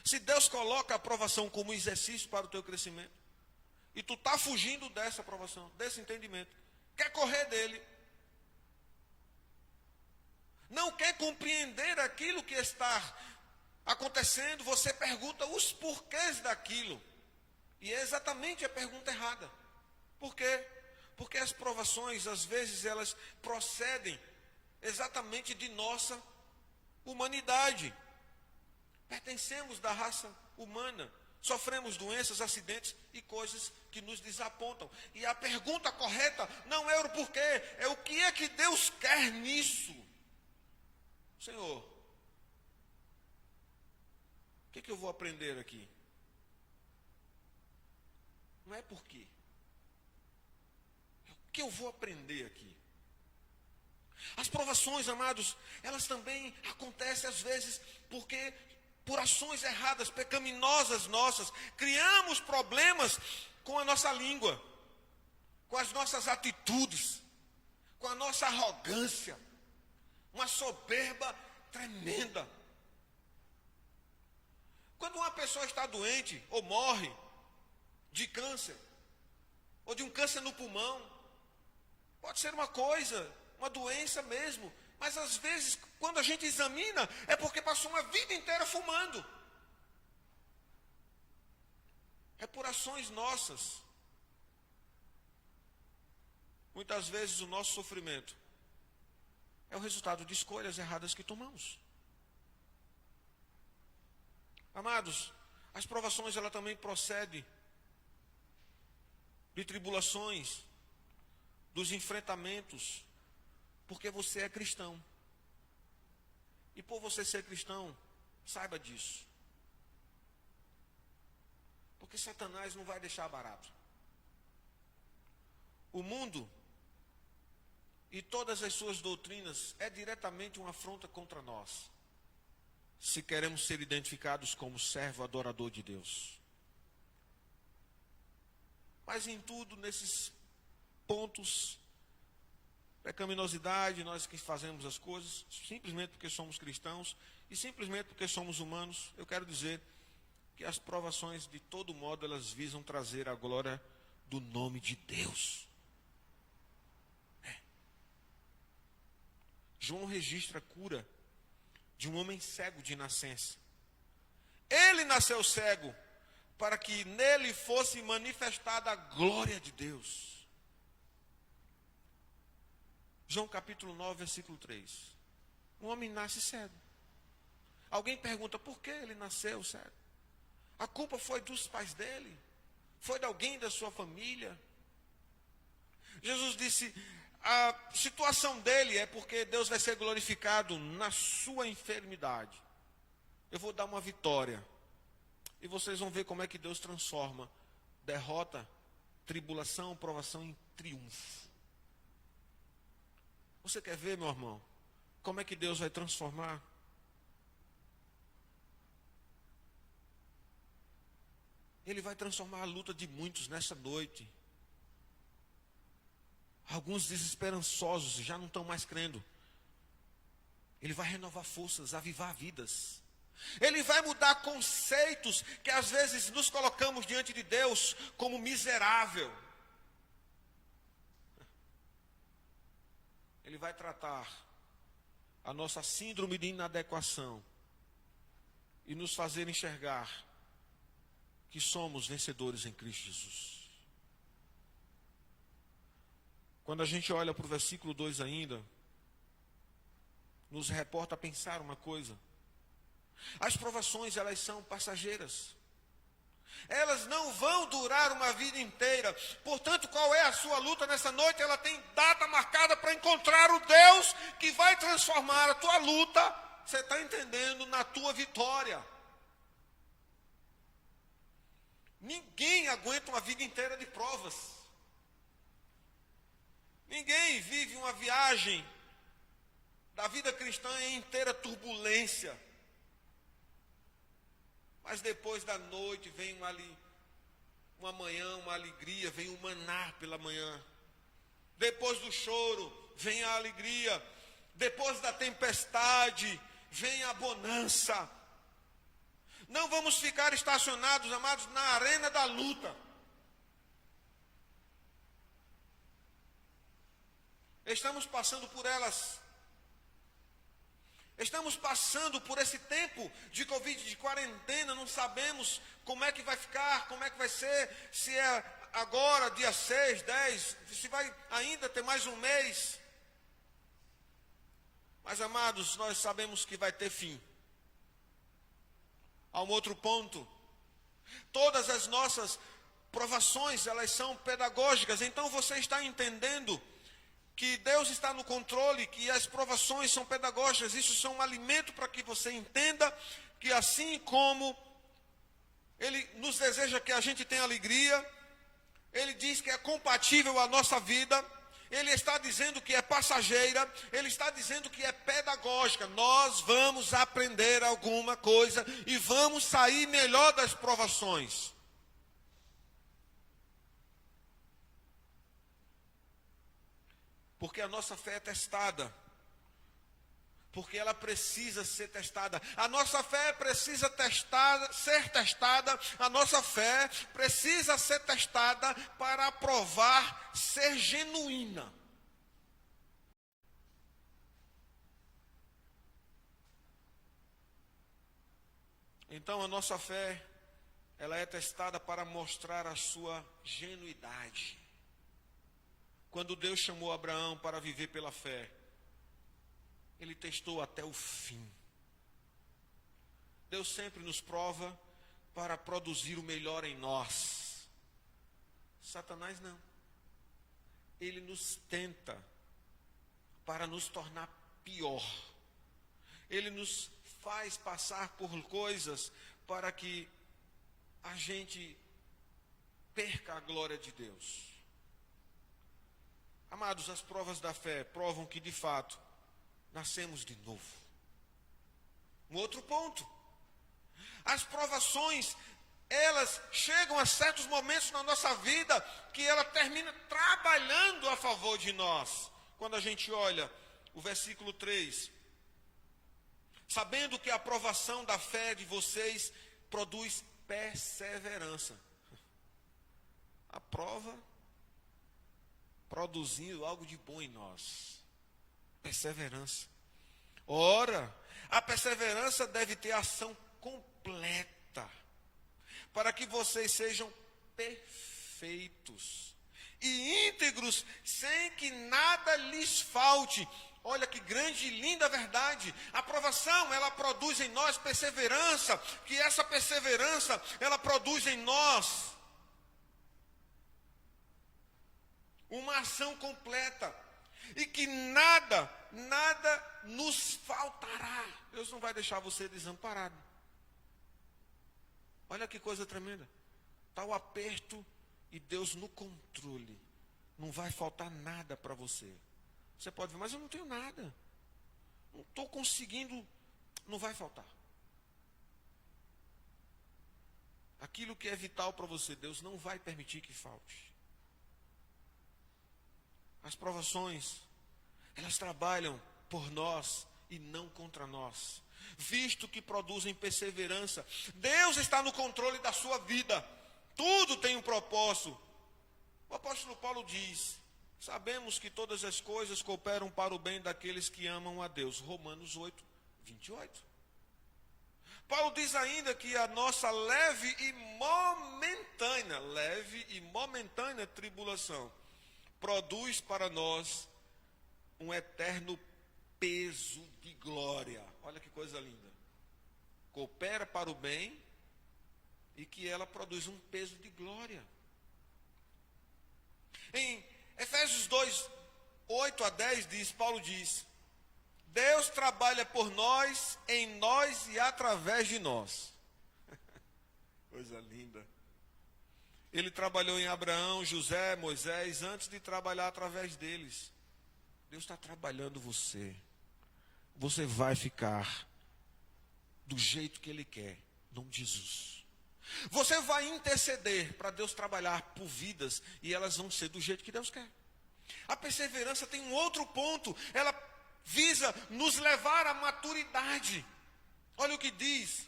Se Deus coloca a provação como exercício para o teu crescimento, e tu está fugindo dessa provação, desse entendimento, quer correr dele, não quer compreender aquilo que está acontecendo, você pergunta os porquês daquilo. E é exatamente a pergunta errada. Por quê? Porque as provações, às vezes, elas procedem exatamente de nossa humanidade. Pertencemos da raça humana. Sofremos doenças, acidentes e coisas que nos desapontam. E a pergunta correta não é o porquê, é o que é que Deus quer nisso. Senhor, o que é que eu vou aprender aqui? Não é porquê. É o que eu vou aprender aqui. As provações, amados, elas também acontecem às vezes porque por ações erradas, pecaminosas nossas, criamos problemas com a nossa língua, com as nossas atitudes, com a nossa arrogância, uma soberba tremenda. Quando uma pessoa está doente ou morre de câncer, ou de um câncer no pulmão, pode ser uma coisa, uma doença mesmo, mas às vezes, quando a gente examina, é porque passou uma vida inteira fumando. É por ações nossas. Muitas vezes o nosso sofrimento é o resultado de escolhas erradas que tomamos. Amados, as provações ela também procedem de tribulações, dos enfrentamentos, porque você é cristão. E por você ser cristão, saiba disso. Porque Satanás não vai deixar barato. O mundo e todas as suas doutrinas é diretamente uma afronta contra nós, se queremos ser identificados como servo adorador de Deus. Mas em tudo, nesses pontos, pecaminosidade, nós que fazemos as coisas, simplesmente porque somos cristãos, e simplesmente porque somos humanos, eu quero dizer que as provações, de todo modo, elas visam trazer a glória do nome de Deus. João registra a cura de um homem cego de nascença. Ele nasceu cego para que nele fosse manifestada a glória de Deus. João capítulo 9, versículo 3. Um homem nasce cego. Alguém pergunta, por que ele nasceu cego? A culpa foi dos pais dele? Foi de alguém da sua família? Jesus disse, a situação dele é porque Deus vai ser glorificado na sua enfermidade. Eu vou dar uma vitória. E vocês vão ver como é que Deus transforma derrota, tribulação, provação em triunfo. Você quer ver, meu irmão, como é que Deus vai transformar? Ele vai transformar a luta de muitos nessa noite. Alguns desesperançosos já não estão mais crendo. Ele vai renovar forças, avivar vidas. Ele vai mudar conceitos que às vezes nos colocamos diante de Deus como miserável. Ele vai tratar a nossa síndrome de inadequação e nos fazer enxergar que somos vencedores em Cristo Jesus. Quando a gente olha para o versículo 2 ainda, nos reporta a pensar uma coisa. As provações, elas são passageiras. Elas não vão durar uma vida inteira. Portanto, qual é a sua luta nessa noite? Ela tem data marcada para encontrar o Deus que vai transformar a tua luta, você está entendendo, na tua vitória. Ninguém aguenta uma vida inteira de provas. Ninguém vive uma viagem da vida cristã em inteira turbulência. Mas depois da noite vem uma manhã, uma alegria, vem o maná pela manhã. Depois do choro, vem a alegria. Depois da tempestade, vem a bonança. Não vamos ficar estacionados, amados, na arena da luta. Estamos passando por elas. Estamos passando por esse tempo de Covid, de quarentena, não sabemos como é que vai ficar, como é que vai ser, se é agora, dia 6, 10, se vai ainda ter mais um mês. Mas, amados, nós sabemos que vai ter fim. Há um outro ponto Todas as nossas provações, elas são pedagógicas. Então você está entendendo que Deus está no controle, que as provações são pedagógicas. Isso são um alimento para que você entenda que assim como Ele nos deseja que a gente tenha alegria, Ele diz que é compatível à nossa vida, Ele está dizendo que é passageira, Ele está dizendo que é pedagógica. Nós vamos aprender alguma coisa e vamos sair melhor das provações. Porque a nossa fé é testada. Porque ela precisa ser testada. A nossa fé precisa ser testada. A nossa fé precisa ser testada para provar ser genuína. Então a nossa fé, ela é testada para mostrar a sua genuidade. Quando Deus chamou Abraão para viver pela fé, Ele testou até o fim. Deus sempre nos prova para produzir o melhor em nós. Satanás não. Ele nos tenta para nos tornar pior. Ele nos faz passar por coisas para que a gente perca a glória de Deus. Amados, as provas da fé provam que, de fato, nascemos de novo. Um outro ponto. As provações, elas chegam a certos momentos na nossa vida que ela termina trabalhando a favor de nós. Quando a gente olha o versículo 3. Sabendo que a aprovação da fé de vocês produz perseverança. A prova produzindo algo de bom em nós. Perseverança. Ora, a perseverança deve ter ação completa, para que vocês sejam perfeitos e íntegros, sem que nada lhes falte. Olha que grande e linda verdade. A aprovação, ela produz em nós perseverança, que essa perseverança, ela produz em nós uma ação completa. E que nada nos faltará. Deus não vai deixar você desamparado. Olha que coisa tremenda. Está o aperto e Deus no controle. Não vai faltar nada para você. Você pode ver, mas eu não tenho nada. Não estou conseguindo. Não vai faltar. Aquilo que é vital para você, Deus não vai permitir que falte. As provações, elas trabalham por nós e não contra nós, visto que produzem perseverança. Deus está no controle da sua vida. Tudo tem um propósito. O apóstolo Paulo diz: sabemos que todas as coisas cooperam para o bem daqueles que amam a Deus. Romanos 8, 28. Paulo diz ainda que a nossa leve e momentânea tribulação produz para nós um eterno peso de glória. Olha que coisa linda. Coopera para o bem e que ela produz um peso de glória. Em Efésios 2, 8 a 10, Paulo diz: Deus trabalha por nós, em nós e através de nós. Coisa linda. Ele trabalhou em Abraão, José, Moisés, antes de trabalhar através deles. Deus está trabalhando você. Você vai ficar do jeito que Ele quer, em nome de Jesus. Você vai interceder para Deus trabalhar por vidas e elas vão ser do jeito que Deus quer. A perseverança tem um outro ponto. Ela visa nos levar à maturidade. Olha o que diz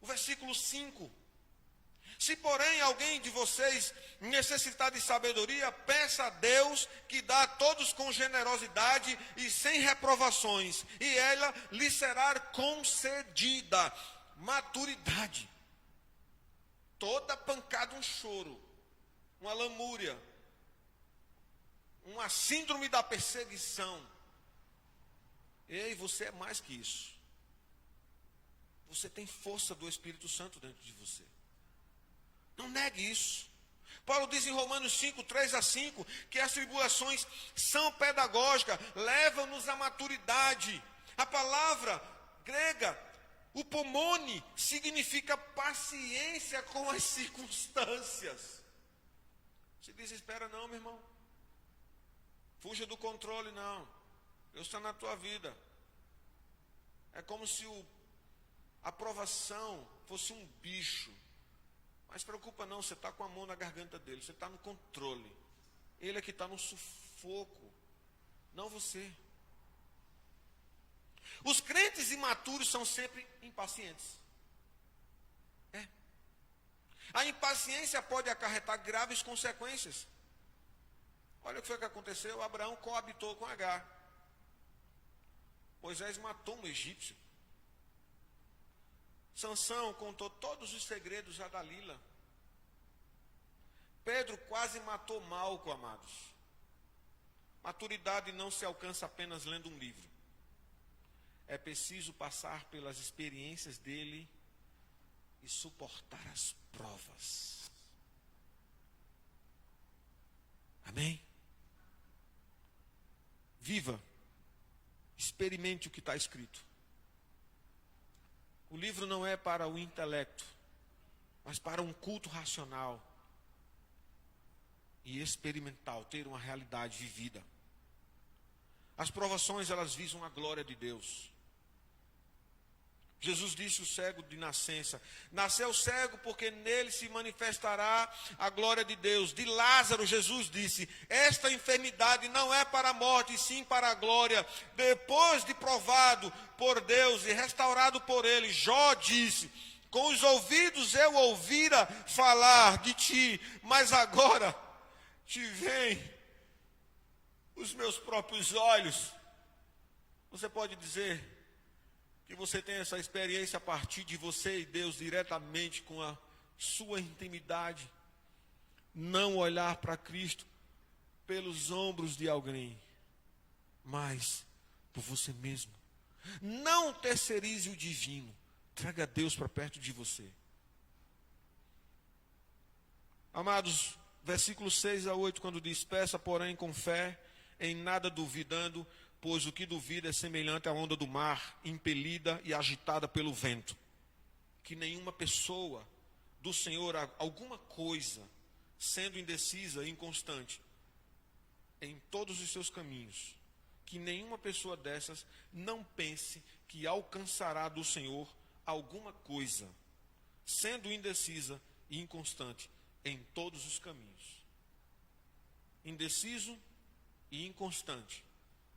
o versículo 5. Se, porém, alguém de vocês necessitar de sabedoria, peça a Deus, que dá a todos com generosidade e sem reprovações, e ela lhe será concedida. Maturidade. Toda pancada, um choro, uma lamúria, uma síndrome da perseguição. Ei, você é mais que isso. Você tem força do Espírito Santo dentro de você. Não negue isso. Paulo diz em Romanos 5, 3-5, que as tribulações são pedagógicas, levam-nos à maturidade. A palavra grega, upomone, significa paciência com as circunstâncias. Se desespera não, meu irmão. Fuja do controle, não. Deus está na tua vida. É como se a provação fosse um bicho. Mas preocupa não, você está com a mão na garganta dele, você está no controle. Ele é que está no sufoco, não você. Os crentes imaturos são sempre impacientes. A impaciência pode acarretar graves consequências. Olha o que foi que aconteceu, Abraão coabitou com Agar. Moisés matou um egípcio. Sansão contou todos os segredos a Dalila. Pedro quase matou Malco, amados. Maturidade não se alcança apenas lendo um livro. É preciso passar pelas experiências dele e suportar as provas. Amém? Viva. Experimente o que está escrito. O livro não é para o intelecto, mas para um culto racional e experimental, ter uma realidade vivida. As provações, elas visam a glória de Deus. Jesus disse o cego de nascença, nasceu cego porque nele se manifestará a glória de Deus. De Lázaro, Jesus disse, esta enfermidade não é para a morte, sim para a glória. Depois de provado por Deus e restaurado por ele, Jó disse, com os ouvidos eu ouvira falar de ti, mas agora te veem os meus próprios olhos. Você pode dizer que você tem essa experiência a partir de você e Deus diretamente com a sua intimidade. Não olhar para Cristo pelos ombros de alguém, mas por você mesmo. Não terceirize o divino. Traga Deus para perto de você. Amados, versículos 6-8, quando diz, peça porém com fé, em nada duvidando, pois o que duvida é semelhante à onda do mar, impelida e agitada pelo vento. Que nenhuma pessoa do Senhor, alguma coisa, sendo indecisa e inconstante em todos os seus caminhos, que nenhuma pessoa dessas não pense que alcançará do Senhor alguma coisa, sendo indecisa e inconstante em todos os caminhos. Indeciso e inconstante.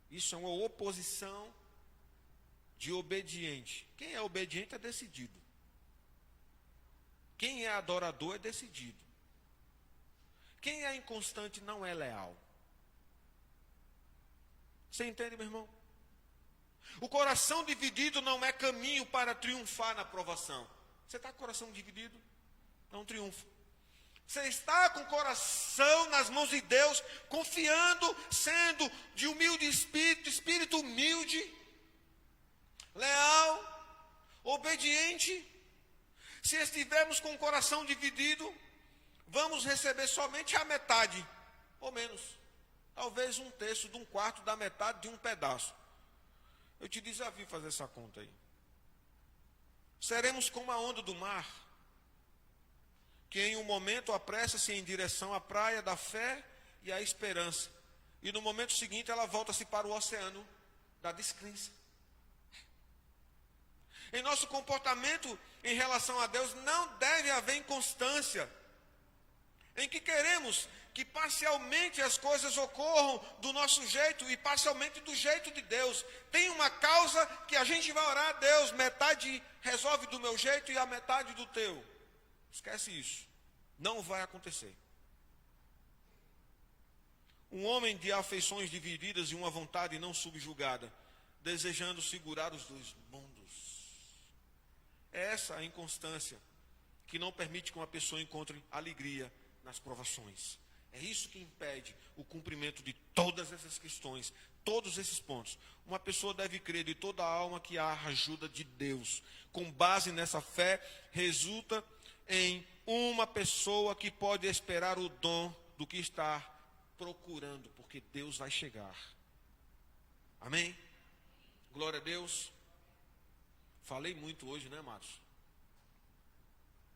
Isso é uma oposição de obediente. Quem é obediente é decidido. Quem é adorador é decidido. Quem é inconstante não é leal. Você entende, meu irmão? O coração dividido não é caminho para triunfar na provação. Você está com o coração dividido? Não triunfa. Você está com o coração nas mãos de Deus, confiando, sendo de humilde espírito humilde, leal, obediente. Se estivermos com o coração dividido, vamos receber somente a metade, ou menos. Talvez um terço de um quarto da metade de um pedaço. Eu te desafio a fazer essa conta aí. Seremos como a onda do mar, que em um momento apressa-se em direção à praia da fé e à esperança. E no momento seguinte ela volta-se para o oceano da descrença. Em nosso comportamento em relação a Deus não deve haver inconstância, em que queremos que parcialmente as coisas ocorram do nosso jeito e parcialmente do jeito de Deus. Tem uma causa que a gente vai orar a Deus, metade resolve do meu jeito e a metade do teu. Esquece isso. Não vai acontecer. Um homem de afeições divididas e uma vontade não subjugada, desejando segurar os dois mundos. É essa a inconstância que não permite que uma pessoa encontre alegria nas provações. É isso que impede o cumprimento de todas essas questões, todos esses pontos. Uma pessoa deve crer de toda a alma que há ajuda de Deus. Com base nessa fé, resulta em uma pessoa que pode esperar o dom do que está procurando, porque Deus vai chegar. Amém? Glória a Deus. Falei muito hoje, né, amados?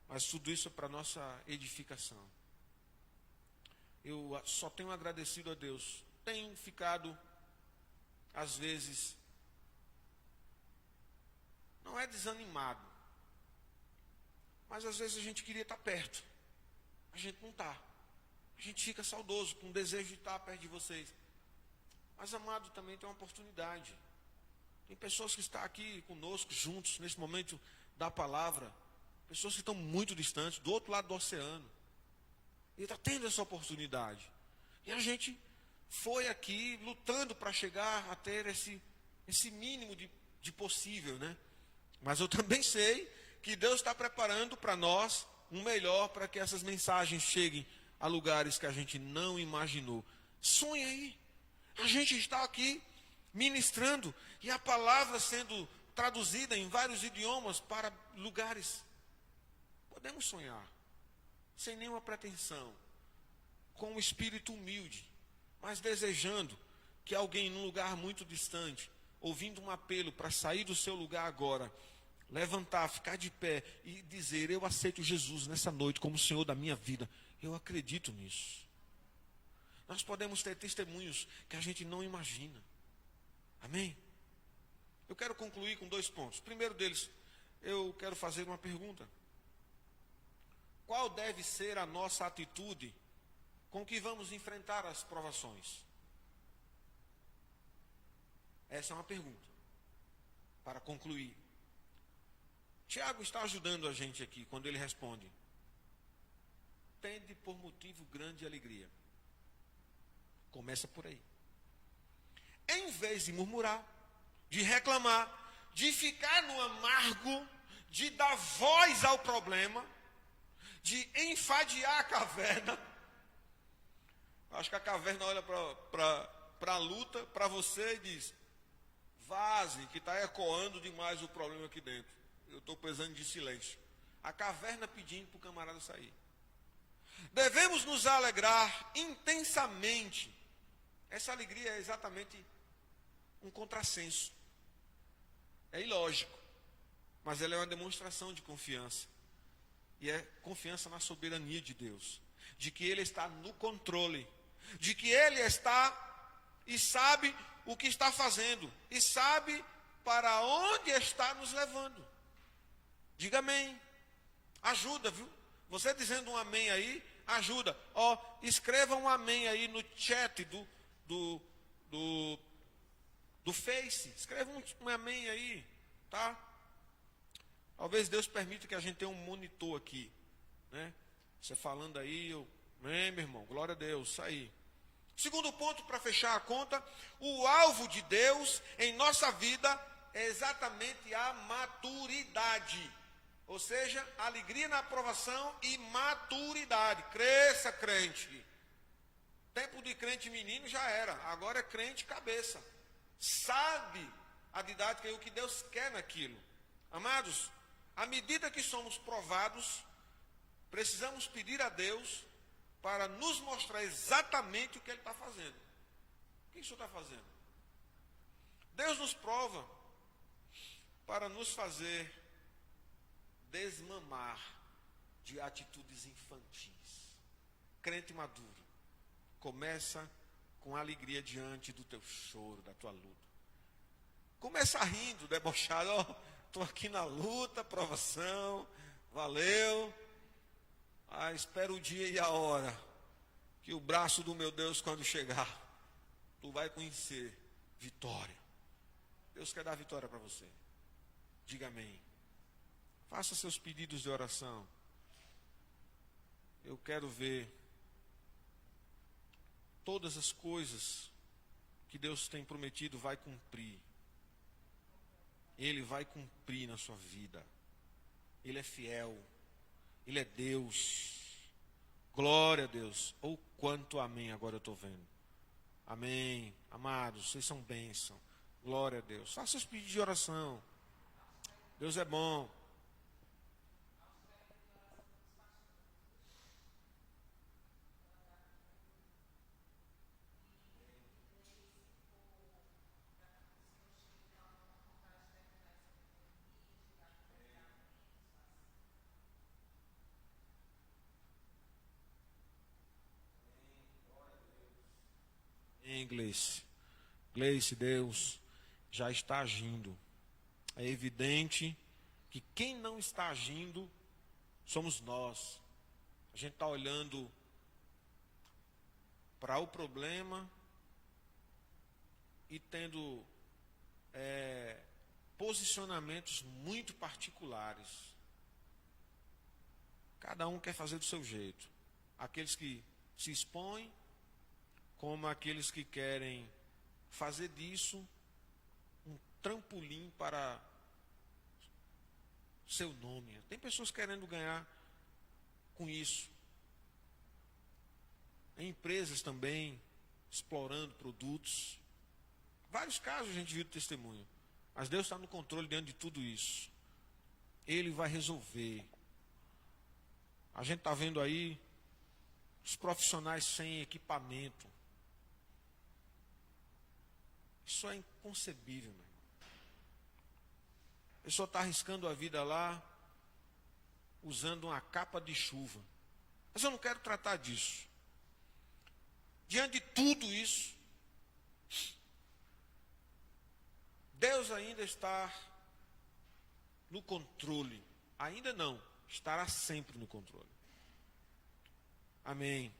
Mas tudo isso é para nossa edificação. Eu só tenho agradecido a Deus. Tenho ficado, às vezes, não é desanimado, mas às vezes a gente queria estar perto. A gente não está. A gente fica saudoso, com desejo de estar perto de vocês. Mas, amado, também tem uma oportunidade. Tem pessoas que estão aqui conosco, juntos, nesse momento da palavra. Pessoas que estão muito distantes, do outro lado do oceano. E está tendo essa oportunidade. E a gente foi aqui lutando para chegar a ter esse mínimo de possível, né? Mas eu também sei que Deus está preparando para nós um melhor, para que essas mensagens cheguem a lugares que a gente não imaginou. Sonha aí. A gente está aqui ministrando e a palavra sendo traduzida em vários idiomas para lugares. Podemos sonhar, sem nenhuma pretensão, com um espírito humilde, mas desejando que alguém num lugar muito distante, ouvindo um apelo para sair do seu lugar agora, levantar, ficar de pé e dizer: eu aceito Jesus nessa noite como o Senhor da minha vida. Eu acredito nisso. Nós podemos ter testemunhos que a gente não imagina. Amém? Eu quero concluir com 2 pontos. O primeiro deles, eu quero fazer uma pergunta. Qual deve ser a nossa atitude com que vamos enfrentar as provações? Essa é uma pergunta, para concluir. Tiago está ajudando a gente aqui, quando ele responde: tende por motivo grande alegria. Começa por aí. Em vez de murmurar, de reclamar, de ficar no amargo, de dar voz ao problema, de enfadear a caverna. Acho que a caverna olha para a luta, para você e diz: vaze, que está ecoando demais o problema aqui dentro. Eu estou precisando de silêncio. A caverna pedindo para o camarada sair. Devemos nos alegrar intensamente. Essa alegria é exatamente um contrassenso. É ilógico, mas ela é uma demonstração de confiança. E é confiança na soberania de Deus, de que Ele está no controle, de que Ele está e sabe o que está fazendo, e sabe para onde está nos levando. Diga amém. Ajuda, viu? Você dizendo um amém aí, ajuda. Escreva um amém aí no chat do Face. Escreva um amém aí, tá? Talvez Deus permita que a gente tenha um monitor aqui, né? Você falando aí, amém, meu irmão, glória a Deus, isso aí. Segundo ponto, para fechar a conta, o alvo de Deus em nossa vida é exatamente a maturidade. Ou seja, alegria na aprovação e maturidade. Cresça, crente. Tempo de crente menino já era, agora é crente cabeça. Sabe a didática e o que Deus quer naquilo. Amados, à medida que somos provados, precisamos pedir a Deus para nos mostrar exatamente o que Ele está fazendo. O que o Senhor está fazendo? Deus nos prova para nos fazer desmamar de atitudes infantis. Crente maduro começa com alegria diante do teu choro, da tua luta. Começa rindo, debochado: estou aqui na luta, provação, valeu. Espera o dia e a hora que o braço do meu Deus, quando chegar, tu vai conhecer vitória. Deus quer dar vitória para você. Diga amém. Faça seus pedidos de oração. Eu quero ver todas as coisas que Deus tem prometido vai cumprir. Ele vai cumprir na sua vida. Ele é fiel. Ele é Deus. Glória a Deus. Ou quanto amém, agora eu estou vendo. Amém. Amados, vocês são bênção. Glória a Deus. Faça seus pedidos de oração. Deus é bom. Amém, Gleice? Gleice, Deus já está agindo. É evidente que quem não está agindo somos nós. A gente está olhando para o problema e tendo posicionamentos muito particulares. Cada um quer fazer do seu jeito. Aqueles que se expõem, como aqueles que querem fazer disso um trampolim para seu nome. Tem pessoas querendo ganhar com isso. Em empresas também, explorando produtos. Vários casos a gente viu testemunho. Mas Deus está no controle diante de tudo isso. Ele vai resolver. A gente está vendo aí os profissionais sem equipamento. Isso é inconcebível, meu irmão. A pessoa está arriscando a vida lá, usando uma capa de chuva. Mas eu não quero tratar disso. Diante de tudo isso, Deus ainda está no controle. Ainda não, estará sempre no controle. Amém.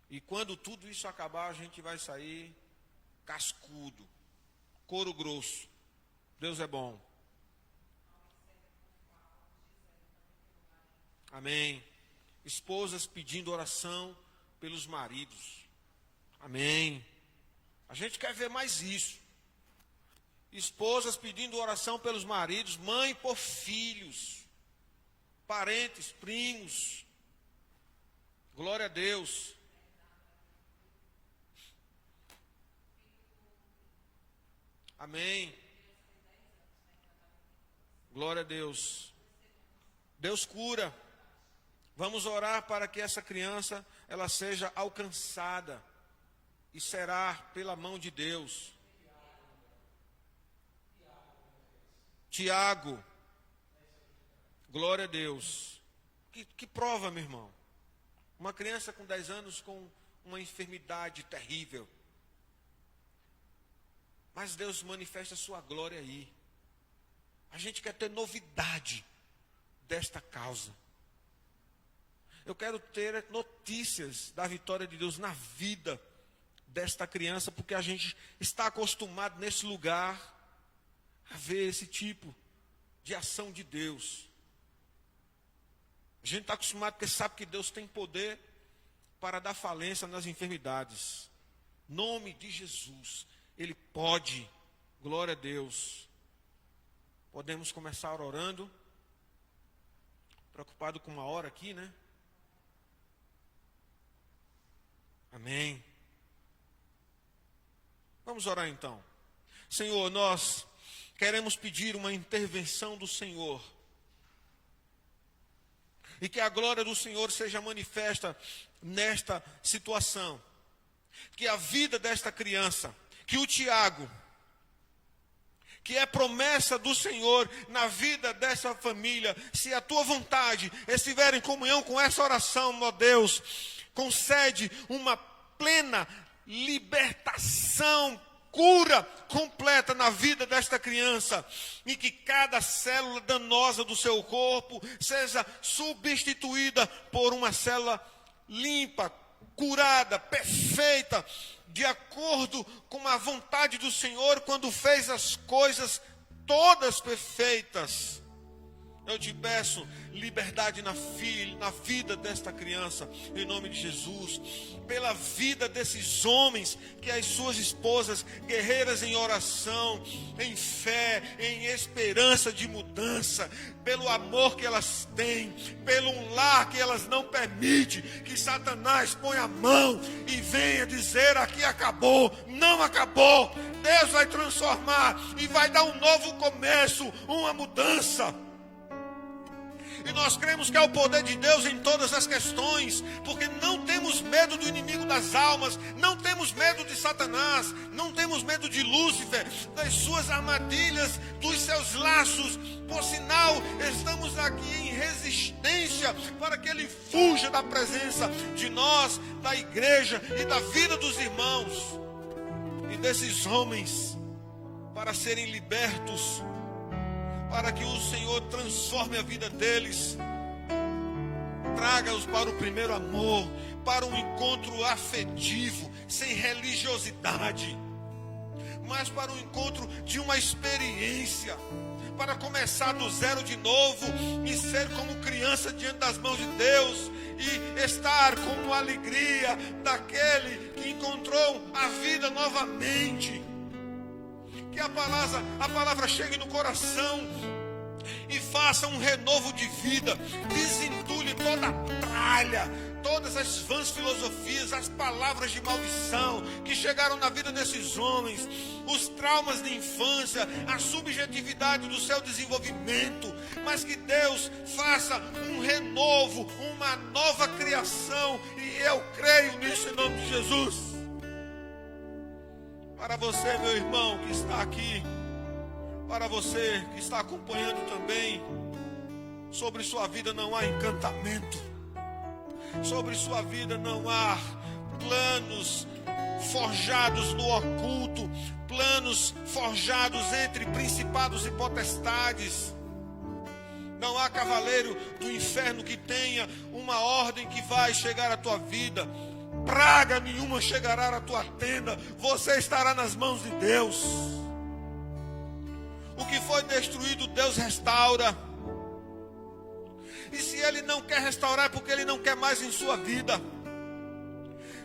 E quando tudo isso acabar, a gente vai sair cascudo, couro grosso. Deus é bom. Amém. Esposas pedindo oração pelos maridos. Amém. A gente quer ver mais isso. Esposas pedindo oração pelos maridos, mãe por filhos, parentes, primos. Glória a Deus. Amém. Glória a Deus. Deus cura. Vamos orar para que essa criança ela seja alcançada e será pela mão de Deus. Tiago. Glória a Deus. Que prova, meu irmão. Uma criança com 10 anos com uma enfermidade terrível. Mas Deus manifesta a sua glória aí. A gente quer ter novidade desta causa. Eu quero ter notícias da vitória de Deus na vida desta criança, porque a gente está acostumado nesse lugar a ver esse tipo de ação de Deus. A gente está acostumado porque sabe que Deus tem poder para dar falência nas enfermidades. Nome de Jesus. Ele pode. Glória a Deus. Podemos começar orando. Preocupado com uma hora aqui, né? Amém. Vamos orar então. Senhor, nós queremos pedir uma intervenção do Senhor. E que a glória do Senhor seja manifesta nesta situação. Que a vida desta criança, que o Tiago, que é promessa do Senhor na vida dessa família, se a tua vontade estiver em comunhão com essa oração, ó Deus, concede uma plena libertação, cura completa na vida desta criança, e que cada célula danosa do seu corpo seja substituída por uma célula limpa, curada, perfeita, de acordo com a vontade do Senhor, quando fez as coisas todas perfeitas. Eu te peço liberdade na vida desta criança, em nome de Jesus. Pela vida desses homens, que as suas esposas, guerreiras em oração, em fé, em esperança de mudança, pelo amor que elas têm, pelo um lar que elas não permitem que Satanás ponha a mão e venha dizer: aqui acabou. Não acabou. Deus vai transformar e vai dar um novo começo, uma mudança. E nós cremos que é o poder de Deus em todas as questões, porque não temos medo do inimigo das almas, não temos medo de Satanás, não temos medo de Lúcifer, das suas armadilhas, dos seus laços. Por sinal, estamos aqui em resistência para que Ele fuja da presença de nós, da igreja e da vida dos irmãos e desses homens, para serem libertos, para que o Senhor transforme a vida deles, traga-os para o primeiro amor, para um encontro afetivo, sem religiosidade, mas para um encontro de uma experiência, para começar do zero de novo e ser como criança diante das mãos de Deus e estar com a alegria daquele que encontrou a vida novamente. Que a palavra chegue no coração e faça um renovo de vida, desentulhe toda a tralha, todas as vãs filosofias, as palavras de maldição que chegaram na vida desses homens, os traumas de infância, a subjetividade do seu desenvolvimento, mas que Deus faça um renovo, uma nova criação, e eu creio nisso em nome de Jesus. Para você, meu irmão, que está aqui, para você que está acompanhando também, sobre sua vida não há encantamento, sobre sua vida não há planos forjados no oculto, planos forjados entre principados e potestades. Não há cavaleiro do inferno que tenha uma ordem que vai chegar à tua vida. Praga nenhuma chegará à tua tenda, você estará nas mãos de Deus. O que foi destruído, Deus restaura. E se Ele não quer restaurar, é porque Ele não quer mais em sua vida.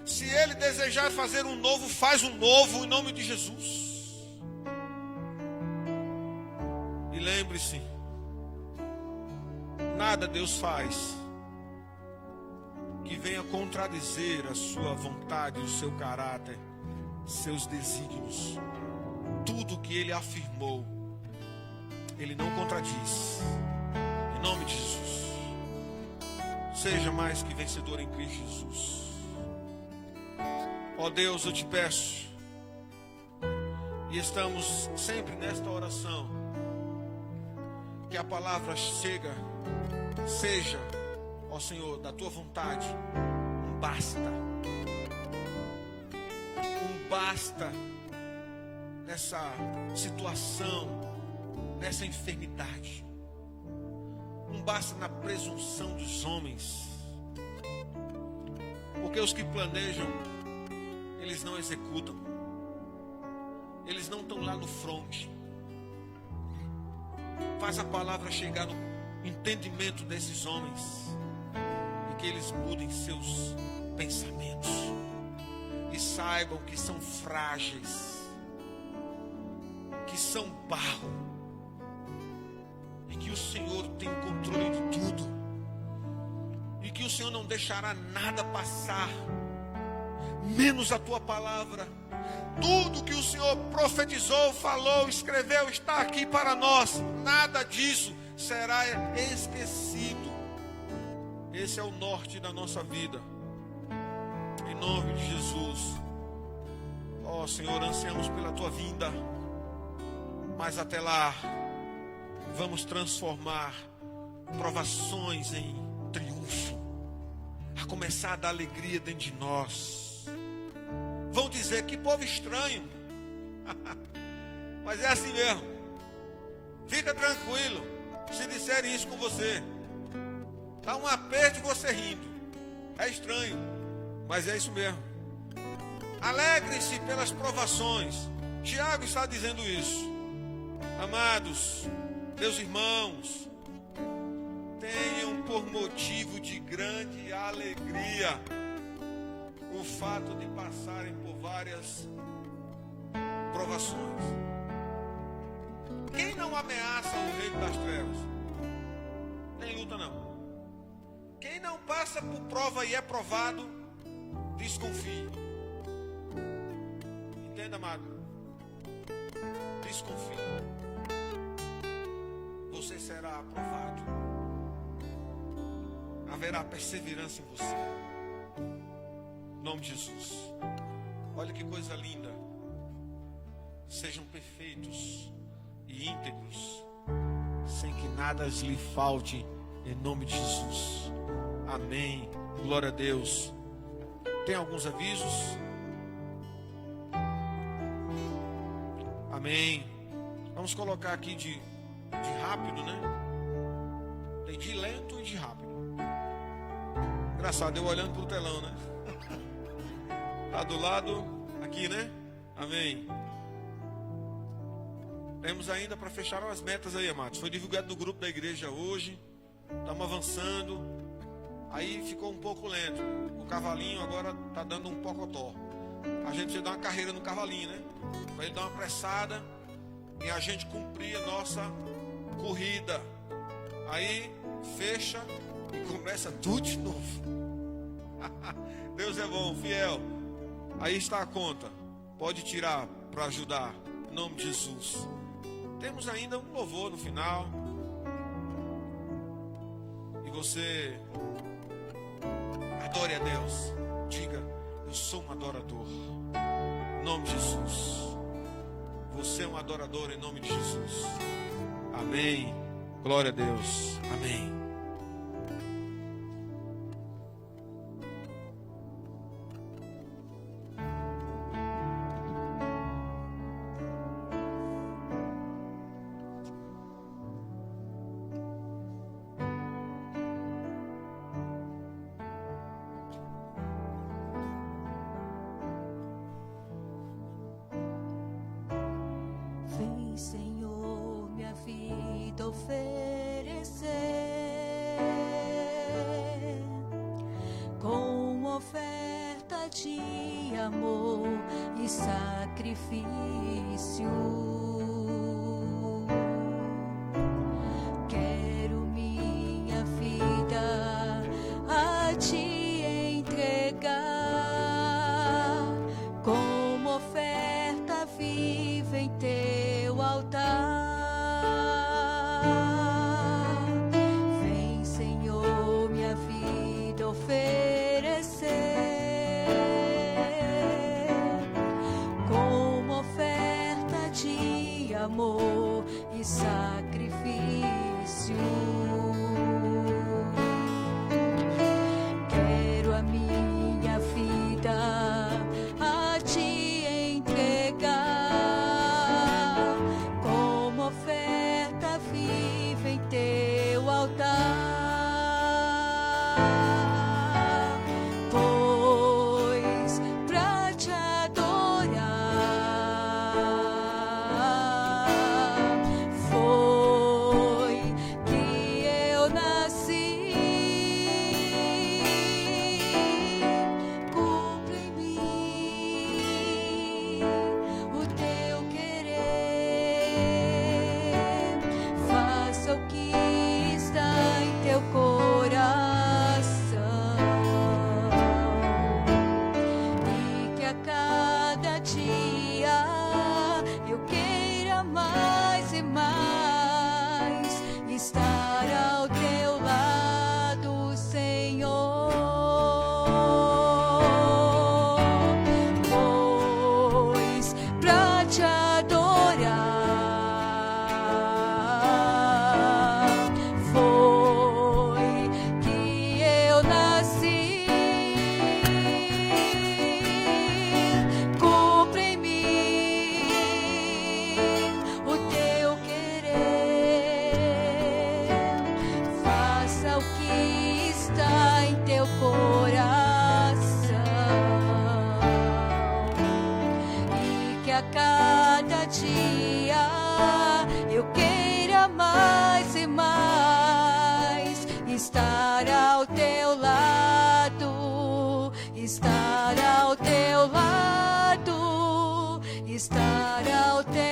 Se Ele desejar fazer um novo, faz um novo em nome de Jesus. E lembre-se, nada Deus faz que venha contradizer a sua vontade, o seu caráter, seus desígnios. Tudo que Ele afirmou, Ele não contradiz. Em nome de Jesus. Seja mais que vencedor em Cristo Jesus. Ó Deus, eu te peço, e estamos sempre nesta oração, que a palavra seja, ó Senhor, da tua vontade, um basta nessa situação, nessa enfermidade, um basta na presunção dos homens, porque os que planejam, eles não executam, eles não estão lá no fronte. Faz a palavra chegar no entendimento desses homens e que eles mudem seus pensamentos e saibam que são frágeis, que são barro e que o Senhor tem o controle de tudo e que o Senhor não deixará nada passar, menos a tua palavra. Tudo que o Senhor profetizou, falou, escreveu, está aqui para nós. Nada disso será esquecido. Esse é o norte da nossa vida. Em nome de Jesus. Ó Senhor, ansiamos pela tua vinda. Mas até lá, vamos transformar provações em triunfo. A começar da alegria dentro de nós. Vão dizer, que povo estranho. Mas é assim mesmo. Fica tranquilo. Se disserem isso com você, dá um aperto e você rindo. É estranho, mas é isso mesmo. Alegre-se pelas provações. Tiago está dizendo isso. Amados, meus irmãos, tenham por motivo de grande alegria o fato de passarem por várias provações. Quem não ameaça o reino das trevas? Tem luta não. Quem não passa por prova e é provado, desconfie. Entenda, amado? Desconfie. Você será aprovado. Haverá perseverança em você. Em nome de Jesus. Olha que coisa linda. Sejam perfeitos e íntegros, sem nada lhe falte, em nome de Jesus. Amém. Glória a Deus. Tem alguns avisos? Amém. Vamos colocar aqui de rápido, né? Tem de lento e de rápido. Engraçado, eu olhando pro telão, né? Lá do lado, aqui, né? Amém. Temos ainda para fechar as metas aí, amados. Foi divulgado no grupo da igreja hoje. Estamos avançando. Aí ficou um pouco lento. O cavalinho agora está dando um pocotó. A gente precisa dar uma carreira no cavalinho, né? Para ele dar uma pressada e a gente cumprir a nossa corrida. Aí fecha e começa tudo de novo. Deus é bom, fiel. Aí está a conta. Pode tirar para ajudar. Em nome de Jesus. Temos ainda um louvor no final. E você adore a Deus. Diga, eu sou um adorador. Em nome de Jesus. Você é um adorador em nome de Jesus. Amém. Glória a Deus. Amém. Vem, Senhor, minha vida oferecer, com oferta de amor e sacrifício. Quero minha vida a te entregar, como oferta viva em teu altar. Vem, Senhor, minha vida oferecer, como oferta de amor e sacrifício. Quero a minha vida a te entregar, como oferta viva em teu altar. Pois pra te adorar foi que eu nasci. Cumpre em mim o teu querer, faça o que está em teu coração, e que a cada dia eu queira mais e mais estar ao teu lado, Senhor. Pois pra te adorar foi que eu nasci. Cumpre em mim o teu querer, faça o que está em teu coração, e que a cada dia eu queira mais e mais estar ao teu lado, estar ao teu lado, estar ao teu